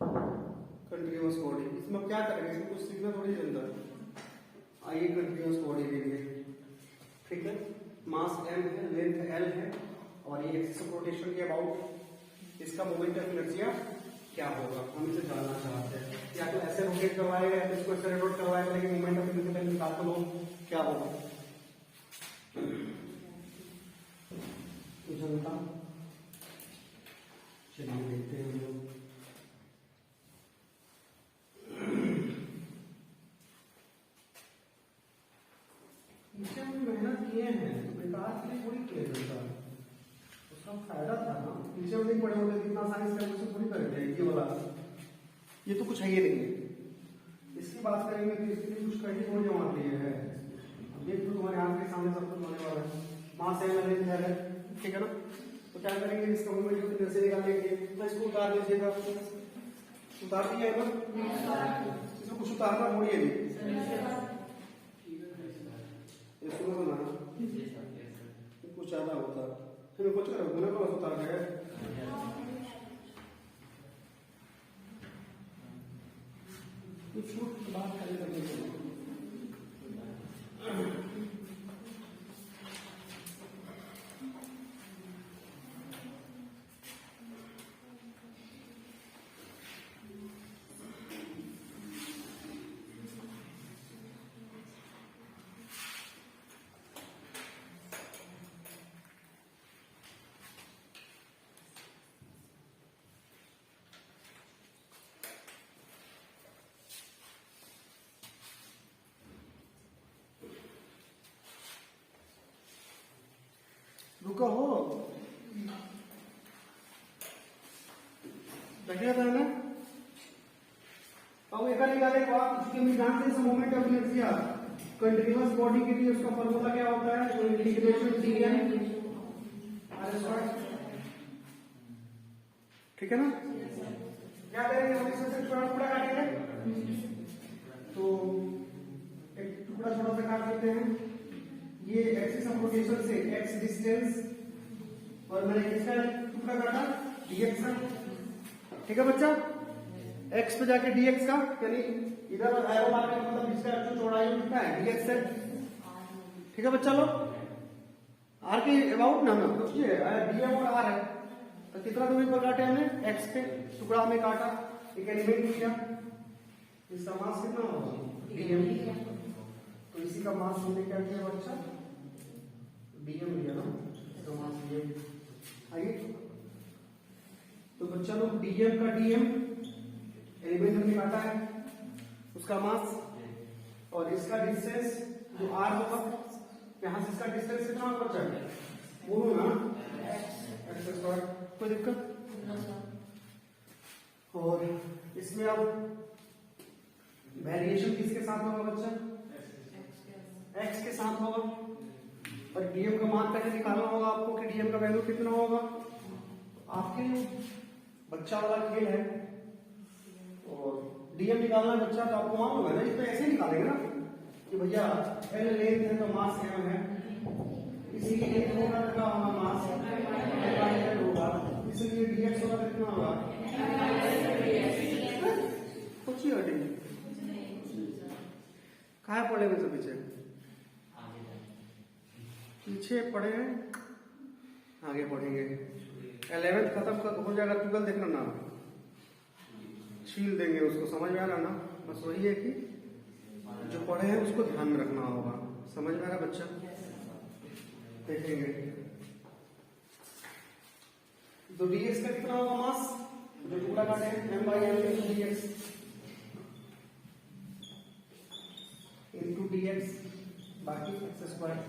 कंटिन्यूअस बॉडी। इसमें क्या करेंगे, इसमें कुछ सीखना थोड़ी जनता। आइए कंटिन्यूअस बॉडी के लिए, ठीक है। मास m है, लेंथ l है, और ये एक्सिस ऑफ रोटेशन के अबाउट इसका मोमेंट ऑफ इनर्शिया क्या होगा हम इसे जानना चाहते हैं। या तो ऐसे रोटेट करवाएगा या तो इसको ऐसे रोटेट करवाएगा, लेकिन मोमेंट ऑफ इनर्शिया निकाल तो लो क्या होगा। तो जनता चलिए देखते हैं हम लोग। इसे हम मेहनत किए हैं तो बेकार के लिए थोड़ी किया जाता है, उसका फायदा था ना। पीछे हम नहीं पढ़े होते, कितना साइंस कैलकुलेशन थोड़ी करेंगे। ये वाला ये तो कुछ है ही नहीं, इसकी बात करेंगे तो इसके लिए कुछ करने को जमा लिए है। अब देख लो तुम्हारे आंख के सामने सब कुछ होने वाला है, मास है, ठीक है ना। तो क्या करेंगे, इसका मोमेंट ऑफ इनर्शिया निकालने के लिए तो इसको उतार दीजिएगा। उतार दिया है ना, इसको कुछ उतारना थोड़ी है कुछ ज्यादा होता है, कुछ गुना का उतार गया। कुछ बात करें रुका हो बैठा था ना। अब एक निकाले को आप उसके भी जानते हैं moment of inertia continuous body के लिए उसका फॉर्मूला क्या होता है, तो इंटीग्रेशन dn r स्क्वायर, ठीक है ना। क्या करेंगे हम इसमें से थोड़ा टुकड़ा काटेंगे, तो एक टुकड़ा थोड़ा सा काट देते हैं। ये एक्सिस ऑफ रोटेशन से x डिस्टेंस और मैंने किसका टुकड़ा काटा, dx का। ठीक है बच्चा, x पे जाके dx का, यानी इधर एरो मारने का मतलब इसका जो चौड़ाई कितना है dx है। ठीक है बच्चा लोग, r के अबाउट ना पूछिए, dm और r है, तो कितना दूरी पर काटे हमने, x पे टुकड़ा में काटा, एक एलिमेंट लिया, इसका मास कितना होगा dm, तो इसी का मास हमने क्या किया बच्चा, dm लिया ना, इसका मास dm। आइए तो बच्चा लोग dm का dm एलिमेंट हमने काटा है, उसका मास, और इसका डिस्टेंस जो r होगा, यहां से इसका डिस्टेंस कितना होगा बच्चा, बोलो ना x स्क्वायर, कोई दिक्कत। और इसमें अब वेरिएशन किसके साथ होगा बच्चा, x के साथ होगा, और dm का मान कैसे निकालना होगा आपको कि dm का वैल्यू कितना होगा, आपके बच्चा वाला खेल है। और dm निकालना है बच्चा, तो आपको मालूम होगा ना, इसमें ऐसे निकालेंगे ना कि भैया l लेंथ है तो मास m है, इसलिए एक होगा कितना होगा मास l होगा, इसलिए dx होगा कितना होगा, कुछ ही हटेंगे कहाँ पड़े हुए सब पीछे पीछे पड़े हैं, आगे पढ़ेंगे। 11th खत्म हो जाएगा, ट्वेल्थ देखना ना, छील देंगे उसको, समझ में आ रहा ना। बस वही है कि जो पढ़े हैं उसको ध्यान में रखना होगा, समझ में आ रहा बच्चा। देखेंगे तो dx का कितना होगा मास, जो टुकड़ा काटे हैं m/l dx into dx, बाकी x स्क्वायर,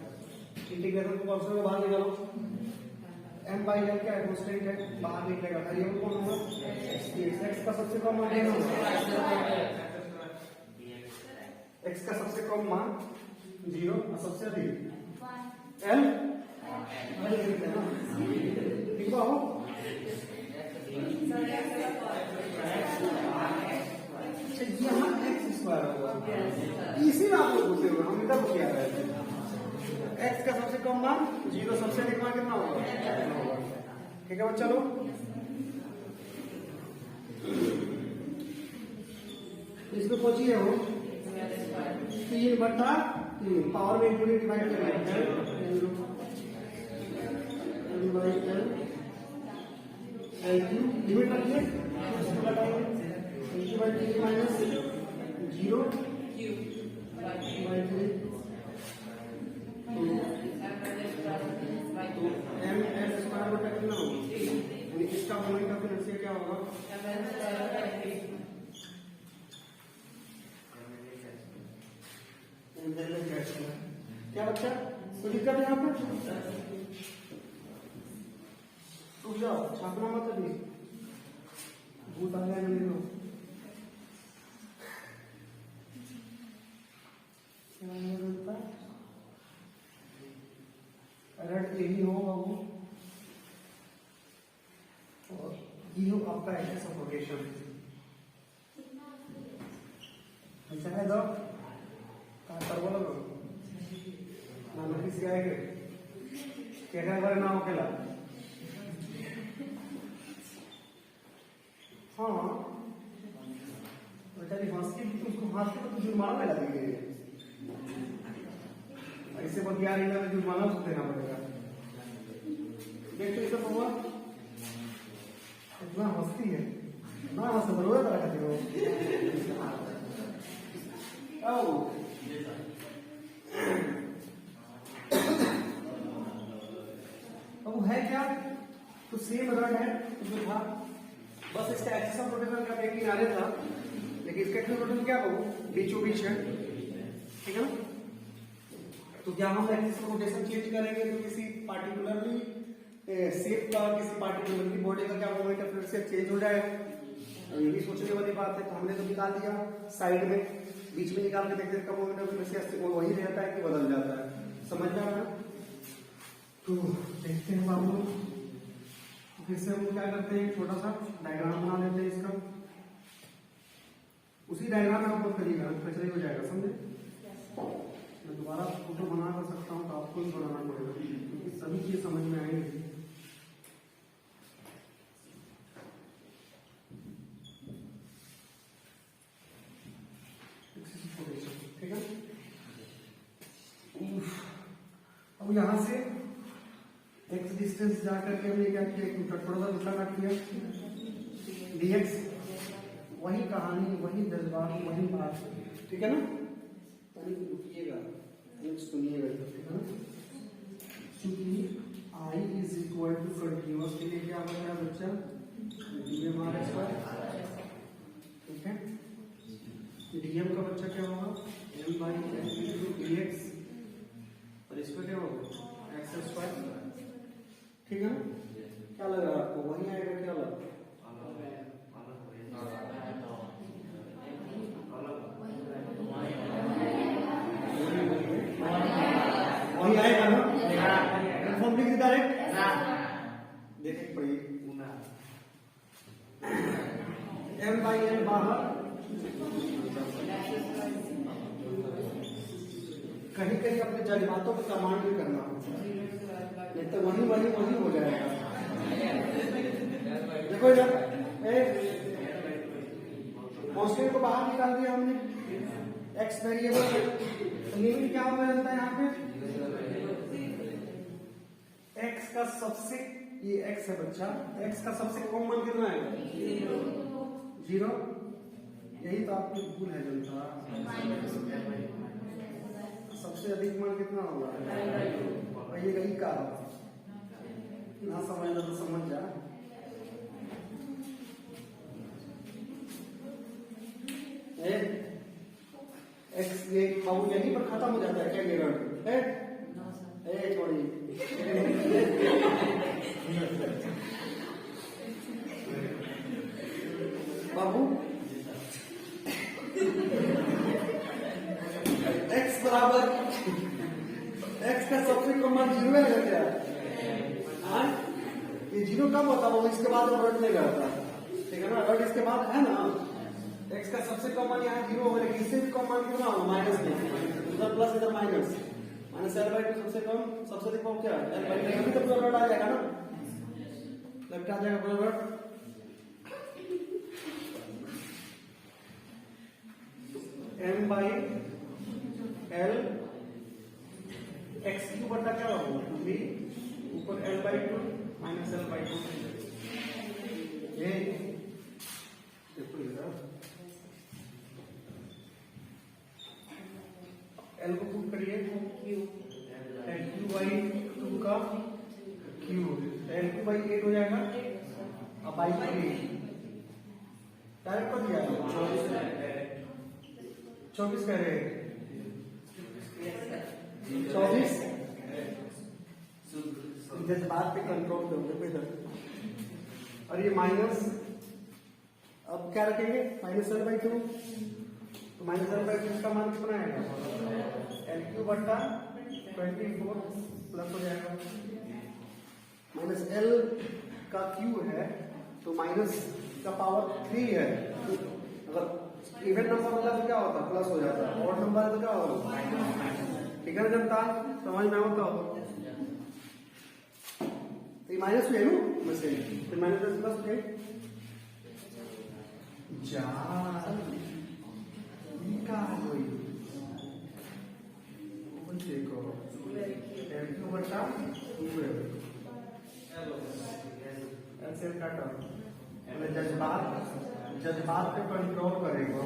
इंटीग्रेशन को कॉन्स्टेंट को बाहर निकालो, m/l क्या है, कांस्टेंट है, बाहर निकलेगा, वेरिएबल कौन होगा, x का सबसे कम मान लेना होगा, x का सबसे कम मान 0 और सबसे अधिक l ठीक हो, यहाँ x स्क्वायर होगा, इसी में आप लोग पूछे हुए, हम इधर पूछ रहे हैं x का सबसे कम मान 0, सबसे अधिक मान कितना होगा, ठीक है बच्चा लोग। इसको सोचिए हो 3/3 पावर में इंक्लूडिंग डिवाइड करेंगे, लिमिट रखिए, इसको लगाएंगे माइनस 0 तो m s स्क्वायर बटा कितना होगा, यानी इसका मोमेंट का फिर क्या होगा, क्या बच्चा कोई दिक्कत है यहाँ पर, रुक जाओ, छापना मत अभी, भूत आ गया मेरे को। रेड यही होगा वो, और ये हो आपका एक्सेस ऑफ रोटेशन, ऐसा है दो कर बोलो ना, किसी आएगा क्या क्या ना हो केला, हाँ बेचारी हंस के उसको हंस के तो जुर्माना लगा देंगे, ऐसे बतिया रही है जुर्माना उसको देना पड़ेगा। देखो सब हुआ, इतना हंसती है ना, हंस बरोबर तरह करती हो अब है क्या, तो सेम रड है जो था, बस इसका एक्सिस ऑफ रोटेशन का एक किनारे था, लेकिन इसका एक्सिस ऑफ रोटेशन क्या कहूँ, बीचों बीच है, ठीक है ना। तो क्या हम एक्सिस ऑफ रोटेशन चेंज करेंगे तो किसी पार्टिकुलरली शेप का, किसी पार्टिकुलरली बॉडी का क्या मोमेंट है, फिर से चेंज हो जाएगा, ये भी सोचने वाली बात है। तो हमने तो निकाल दिया साइड में, बीच में निकाल के देखते हैं कब मोमेंट है, फिर से वही रहता है कि बदल जाता है, समझ में आ रहा है। तो देखते हैं बाबू, फिर से हम क्या करते हैं, छोटा सा डायग्राम बना लेते हैं इसका। उसी डायग्राम में आप लोग करिएगा, कचरे हो जाएगा, समझे? मैं दोबारा फोटो बना कर सकता हूँ तो आपको भी बनाना पड़ेगा क्योंकि सभी चीज समझ में आएंगी। ठीक है, अब यहाँ से x डिस्टेंस जा करके हमने क्या किया, एक थोड़ा सा दूसरा काट किया dx, वही कहानी, वही जज्बात, वही बात, ठीक है ना? रुकिएगा, सुनिएगा, ठीक है ना? क्योंकि I is equal to continuous के लिए क्या बन रहा है बच्चा, dm/r², ठीक है? dm का बच्चा क्या होगा, m/n/dx, और इसका क्या होगा, x², ठीक है ना? क्या लग रहा है आपको, वही आएगा क्या लग रहा है? वही आएगा ना? कंफर्म लिख दिया डायरेक्ट, देखें पढ़िए, m/n बाहर, कहीं कहीं अपने जज्बातों को कमांड भी करना, नहीं तो वही वही वही हो जाएगा। देखो जब कांस्टेंट को बाहर निकाल दिया हमने, x वेरिएबल, लिमिट क्या हो जाता है यहाँ पे, x का सबसे, ये x है बच्चा, x का सबसे कम मान कितना है, 0, यही तो आपकी भूल है जनता, सबसे अधिक मान कितना होगा, ये गई का, ना समझना तो समझ जा, एक्स ये यहीं पर खत्म हो जाता है क्या, ये छोड़िए बाबू, x बराबर, x का सबसे कम मान 0 है क्या, ये 0 कब होता है, वो इसके बाद रट लेगा, ठीक है ना? रट इसके बाद है ना, x का सबसे कम मान यहाँ 0 होगा, लेकिन इससे भी कम मान कितना होगा, माइनस में, इधर प्लस इधर माइनस, -l/2 सबसे कम, सबसे अधिक कम क्या है, l/2, अभी तो पूरा रट आ जाएगा ना, लेफ्ट आ जाएगा पूरा रट, m/l x³ बटा क्या होगा, 2b ऊपर l/2 माइनस l/2, ये देखो इधर l को पुट करिए, l3/2 का क्यूब, l3/8 हो जाएगा, अब बाई 3 डायरेक्ट कर दिया, 24 कह रहे हैं, 24 जज्बात पे कंट्रोल करोगे इधर, और ये माइनस, अब क्या रखेंगे, -l/2, तो -l/2 का मान कितना आएगा, l³ बटा 24 प्लस हो जाएगा, -l का क्यू है तो माइनस का पावर 3 है, अगर इवन नंबर होता है तो क्या होता, प्लस हो जाता है, ऑड नंबर है तो क्या होगा, ठीक है ना जनता, समझ में आता हो, तो ये माइनस हुए ना, बस फिर माइनस प्लस हो गए, जा देखो l³ बटा 2 ऐसे काटा, जज्बात पे कंट्रोल करेगा,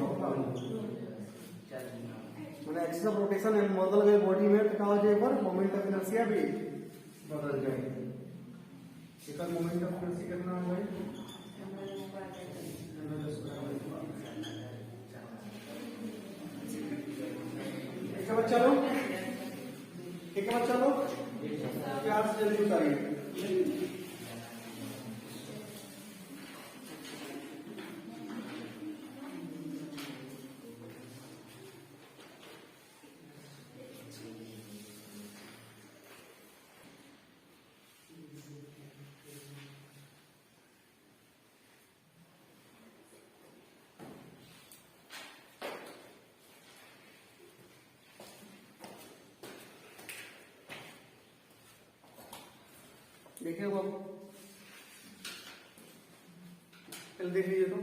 मैंने एक्सिस ऑफ रोटेशन एंड बदल गए बॉडी में, तो क्या हो जाए पर मोमेंट ऑफ इनर्शिया भी बदल जाएगी, इसका मोमेंट ऑफ इनर्शिया कितना हो गई, ठीक है बच्चा लोग, ठीक है बच्चा लोग, प्यार से जल्दी उतारिए। देखिए वो पहले देख लीजिए तो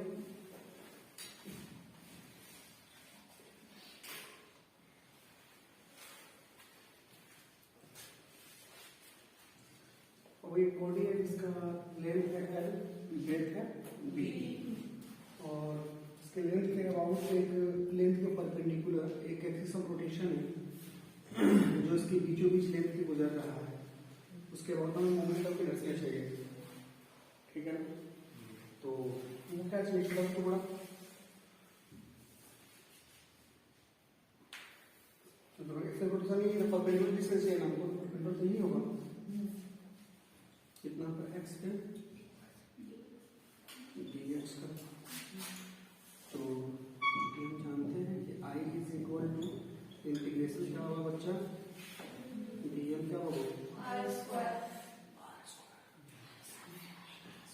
वही बॉडी है जिसका लेंथ है L, ब्रेथ है B और इसके लेंथ के अबाउट एक लेंथ के परपेंडिकुलर एक एक्सिस ऑफ रोटेशन है जो इसके बीचों बीच लेंथ के गुजर रहा है, उसके बाद हमें मोमेंट ऑफ इनर्शिया चाहिए, ठीक है ना। तो वो क्या चाहिए इसको बड़ा तो एक्सिस रोटेशन ही परपेंडिकुलर डिस्टेंस है ना, हमको परपेंडिकुलर तो नहीं होगा कितना पर x पे dx का। तो हम जानते हैं कि I is equal to integration क्या होगा बच्चा, dm क्या होगा r स्क्वायर।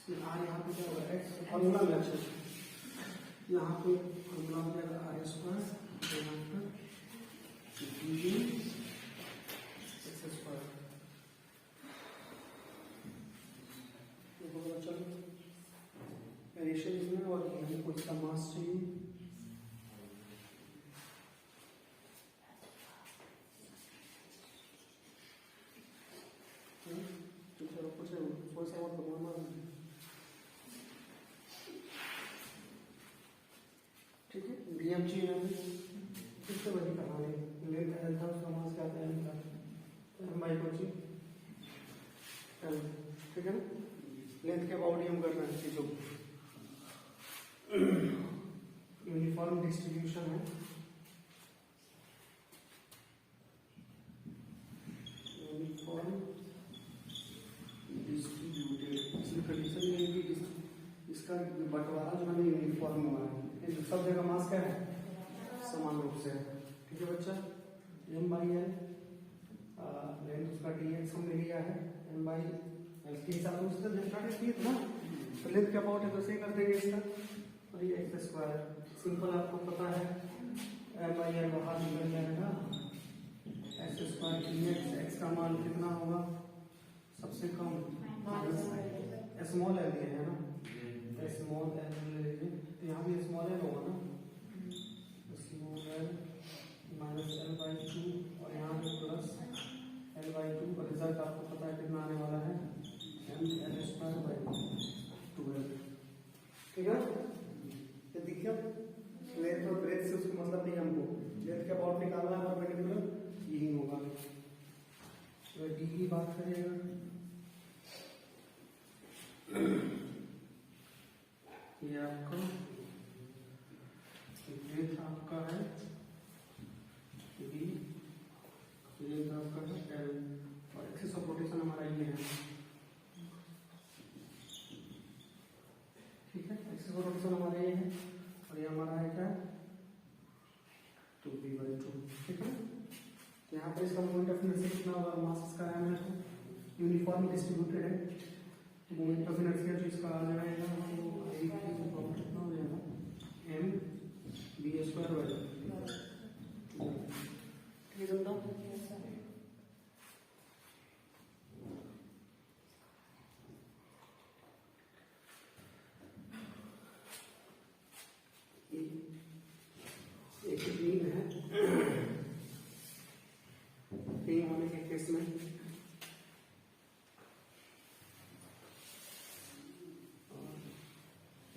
r यहाँ पे क्या होगा x फॉर्मूला में, अच्छा यहाँ पे फॉर्मूला हो जाएगा r स्क्वायर, यहाँ पर dm x स्क्वायर। रेशियो इसमें और हमें कुछ का मास चाहिए, चलो कुछ थोड़ा सा और प्रॉब्लम आ रही है, ठीक है। डीएम चाहिए हमें फिर से वही कहानी, लेंथ एल था उसका मास क्या था एम था, एम बाई को चाहिए, ठीक है ना। लेंथ के अबाउट हम कर रहे हैं जो यूनिफॉर्म डिस्ट्रीब्यूशन है, यूनिफॉर्म डिस्ट्रीब्यूटेड, इसमें कंडीशन ये है कि इसका बंटवारा जो है यूनिफॉर्म हुआ है, सब जगह मास क्या है समान रूप से, ठीक है बच्चा। एम बाई एल लेंथ उसका डी एक्स हमने लिया है, एम बाई एल के हिसाब से ना, तो लेंथ क्या अबाउट है तो सही कर देंगे इसका, और ये एक्स स्क्वायर सिंपल आपको पता है, एम बाई एल बाहर निकल जाएगा, x square D x, x का मान कितना होगा सबसे कम स्मॉल एल दिया है ना, स्मॉल एल ले लीजिए, तो यहाँ भी स्मॉल एल होगा ना, small L minus L by two और यहाँ पे प्लस एल बाई टू, और रिजल्ट आपको पता है कितना आने वाला है एम एल स्क्वायर बाई 12, ठीक है। तो देखिए लेंथ और ब्रेथ से उसका मतलब नहीं, हमको लेंथ का अबाउट निकालना है परपेंडिकुलर यही होगा, तो डी की बात करेगा ये आपका ब्रेथ आपका है बी, लेंथ आपका है एल, और एक्सिस ऑफ रोटेशन हमारा ये है, ठीक है। एक्सिस ऑफ रोटेशन हमारा ये है और ये हमारा है क्या 2b/2, ठीक है। तो यहाँ पर इसका मोमेंट ऑफ इनर्शिया कितना होगा, मास इसका है तो यूनिफॉर्म डिस्ट्रीब्यूटेड है, मोमेंट ऑफ इनर्शिया जो इसका आ जाएगा वो आई कितना हो जाएगा एम बी स्क्वायर बाई, ठीक है जनता। एक बीम है, बीम होने के केस में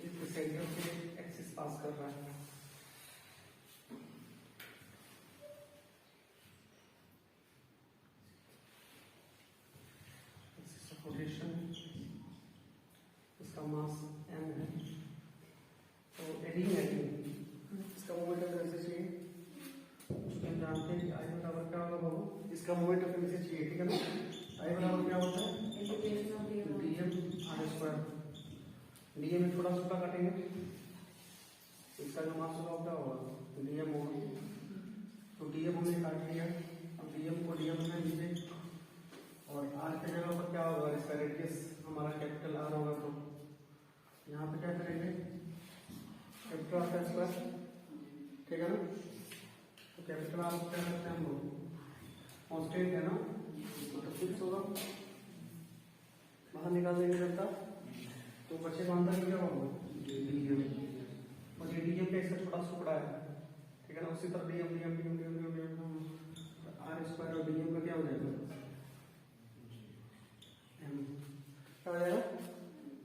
इस सेंटर से एक्सिस पास कर रहा है, एक्सिस ऑफ रोटेशन, इसका मास m है, तो एडिंग इसका मोमेंट ऑफ इनर्शिया चाहिए, हम जानते हैं कि आई बराबर क्या होगा बाबू, इसका मोमेंट ऑफ इनर्शिया चाहिए, ठीक है ना। आई बराबर क्या होता है डीएम आर स्क्वायर, डीएम में थोड़ा सा काटेंगे, इसका जो मास होगा क्या होगा डीएम होगा, तो डीएम हमने काट लिया, अब डीएम को डीएम में लीजिए, और आर के जगह पर क्या होगा, इसका रेडियस हमारा कैपिटल आर होगा, तो यहाँ पे क्या करेंगे कैपिटल आर का स्क्वायर, ठीक है ना। तो कैपिटल आर क्या करते हैं हम लोग कांस्टेंट है ना, तो फिक्स होगा, बाहर निकाल देंगे जनता तो बचेगा अंदर में क्या होगा डीएम, और ये डीएम का इसका छोटा टुकड़ा है, ठीक है ना। उसी तरह DM DM DM DM DM R square और डीएम का क्या हो जाएगा एम, क्या हो जाएगा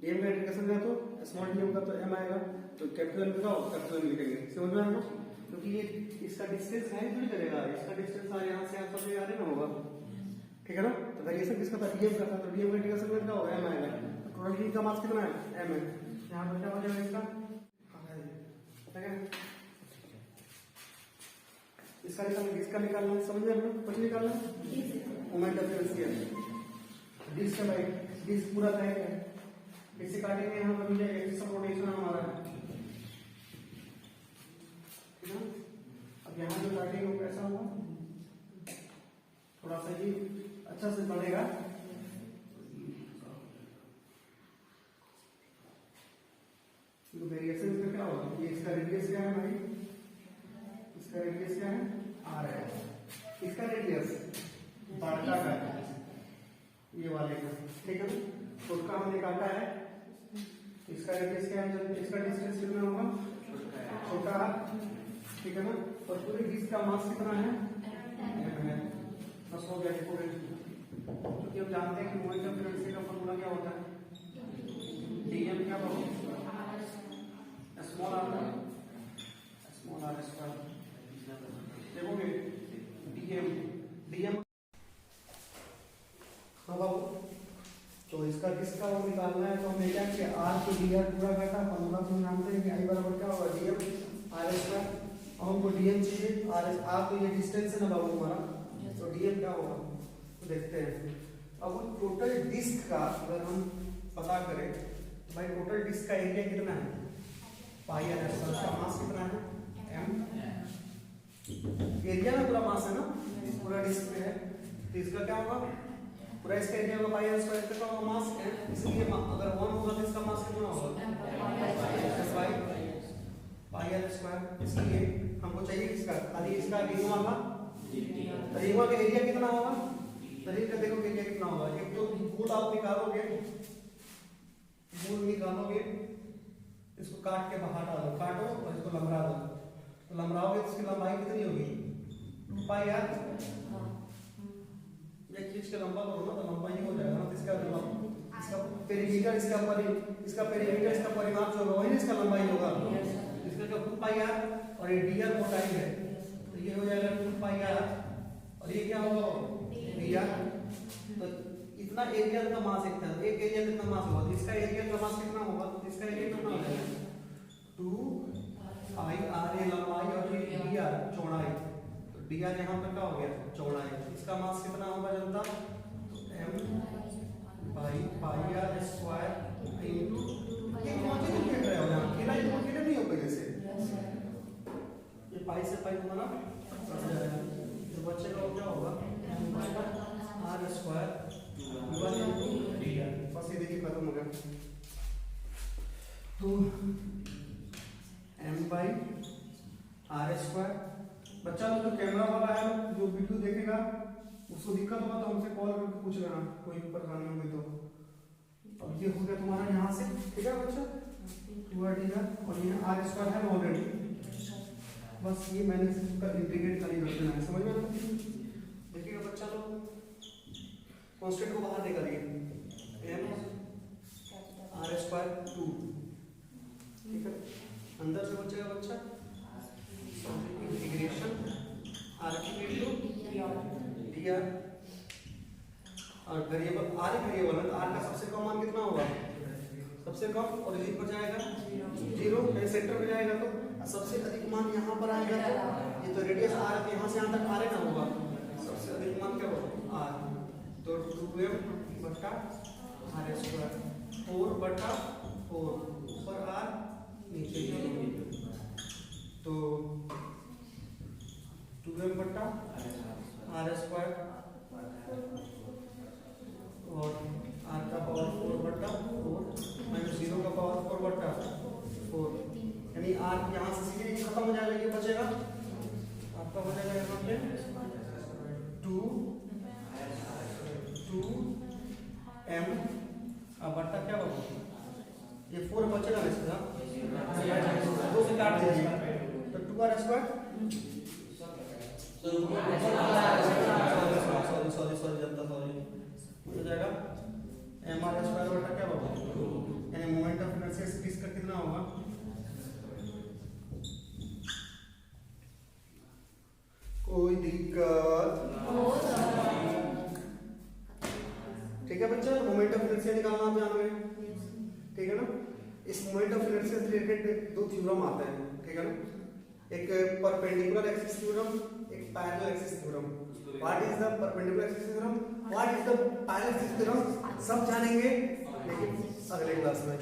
डीएम का इंटीग्रेशन का तो स्मॉल डीएम का तो एम आएगा, तो कैपिटल का कैपिटल लिखेंगे, समझ में आएगा। क्योंकि ये इसका डिस्टेंस है थोड़ी करेगा, इसका डिस्टेंस यहाँ से यहाँ तक आ रहा होगा, ठीक है ना। तो वेरिएशन किसका था डीएम का था, तो डीएम का इंटीग्रेशन कितना होगा एम आएगा, तो टोटल डी का मास कितना है एम है। यहाँ पर क्या हो जाएगा इसका पता है इसका निकालना है, समझ में आप लोग कुछ निकालना है मोमेंट ऑफ इनर्शिया डिस्क का भाई डिस्क पूरा तय है, इसे काटेंगे यहाँ पर मिल जाएगा इसका रोटेशन हमारा है, ठीक है। अब यहाँ जो काटेंगे वो कैसा होगा थोड़ा सा ही अच्छा से बढ़ेगा, तो वेरिएशन इसका क्या होगा, ये इसका रेडियस क्या है भाई, इसका रेडियस क्या है आर है, इसका रेडियस बढ़ता है ये वाले का, ठीक है ना। तो उसका हमने काटा है, इसका रेडियस क्या है, इसका डिस्टेंस कितना होगा छोटा, ठीक है ना। और पूरे डिस्क का मास कितना है बस हो गया पूरे, क्योंकि हम जानते हैं कि मोमेंट ऑफ इनर्शिया का फॉर्मूला क्या होता है डीएम क्या होगा स्मॉल आर स्क्वायर, देखोगे डीएम डीएम हाँ बाबू। तो इसका किसका वो निकालना है, तो हमने क्या किया आर को डीआर पूरा काटा, फॉर्मूला तो जानते हैं कि आई बराबर क्या होगा डीएम आर स्क्वायर, और हमको डीएम चाहिए आर तो ये डिस्टेंस है ना बाबू हमारा, तो डीएम क्या होगा तो देखते हैं। अब टोटल डिस्क का अगर हम पता करें तो भाई टोटल डिस्क का एरिया कितना है पाई आर स्क्वायर, उसका मास कितना है एम, एरिया में पूरा मास है ना पूरा डिस्क में है, तो इसका क्या होगा पूरा इसका एरिया होगा पाई आर स्क्वायर का मास है, इसलिए अगर 1 होगा तो इसका मास कितना होगा पाई आर स्क्वायर, इसलिए हमको चाहिए किसका खाली इसका रिंगवा का, रिंगवा का एरिया कितना होगा, शरीर का देखो एरिया कितना होगा, एक तो मूल आप निकालोगे, मूल निकालोगे इसको काट के बाहर डालो, काटो और इसको लंबरा दो, तो लंबराओगे तो इसकी लंबाई कितनी होगी 2 पाई आर, एक चीज का लंबा करो ना तो लंबाई हो जाएगा ना, इसका पेरीमीटर इसका पेरीमीटर इसका परिमाप जो होगा वही इसका लंबाई होगा, इसका जो 2 पाई आर और ये डीआर मोटाई है, तो ये हो जाएगा 2 पाई आर और ये क्या होगा डीआर, तो इतना एरिया का मास इतना एक एरिया कितना मास होगा, तो इसका एरिया का मास कितना होगा, तो इसका एरिया कितना हो जाएगा 2 पाई आर ये लंबाई और ये डीआर चौड़ाई, तो डीआर यहाँ पर क्या हो गया चौड़ाई, इसका मास कितना होगा जनता तो m by pi R square into ये कौन सी लिख रहे हो यहाँ अकेला नहीं होगा जैसे ये पाई से पाई को ना कट जाएगा, तो बचेगा वो क्या होगा आर स्क्वायर बस ये देखिए खत्म हो गया, तो m बाई आर स्क्वायर। बच्चा जो कैमरा वाला है जो वीडियो देखेगा उसको दिक्कत होगा तो हमसे कॉल करके पूछ लेना कोई परेशानी होगी तो। अब ये हो गया तुम्हारा यहाँ से, ठीक है बच्चा 2r और ये आर स्क्वायर है ऑलरेडी, बस ये मैंने इसका इंटीग्रेट कर ही देना है, समझ में आया। देखिएगा बच्चा लोग कांस्टेंट को बाहर निकालिए m आर स्क्वायर 2, ठीक है अंदर से बचेगा बच्चा इंटीग्रेशन आर की वैल्यू dr और वेरिएबल आर एक वेरिएबल है तो आर का सबसे कम मान कितना होगा सबसे कम, और ओरिजिन पर जाएगा 0 सेंटर पे जाएगा तो सबसे अधिक मान यहाँ पर आएगा, तो ये तो रेडियस आर है यहाँ से यहाँ तक आर ना होगा, सबसे अधिक मान क्या होगा आर, तो 2m बटा आर स्क्वायर 4/4 ऊपर आर नीचे 0, तो 2m बटा आर स्क्वायर और आर का पावर 4/4 माइनस 0 का पावर 4/4, यानी आर यहाँ से सीधे खत्म हो जाएगा, ये बचेगा आपका हो जाएगा यहाँ पे 2m सॉरी जनता सॉरी हो जाएगा एम आर स्क्वायर बटा क्या होगा यानी मोमेंट ऑफ इनर्शिया इसका कितना होगा कोई दिक्कत ठीक है बच्चा मोमेंट ऑफ इनर्शिया निकालना आप जान रहे हैं ठीक है ना इस मोमेंट ऑफ इनर्शिया से रिलेटेड दो थ्योरम आते हैं ठीक है ना एक परपेंडिकुलर एक्सिस थ्योरम एक parallel axis theorem what is the perpendicular axis theorem what is the parallel axis theorem सब जानेंगे लेकिन अगले क्लास में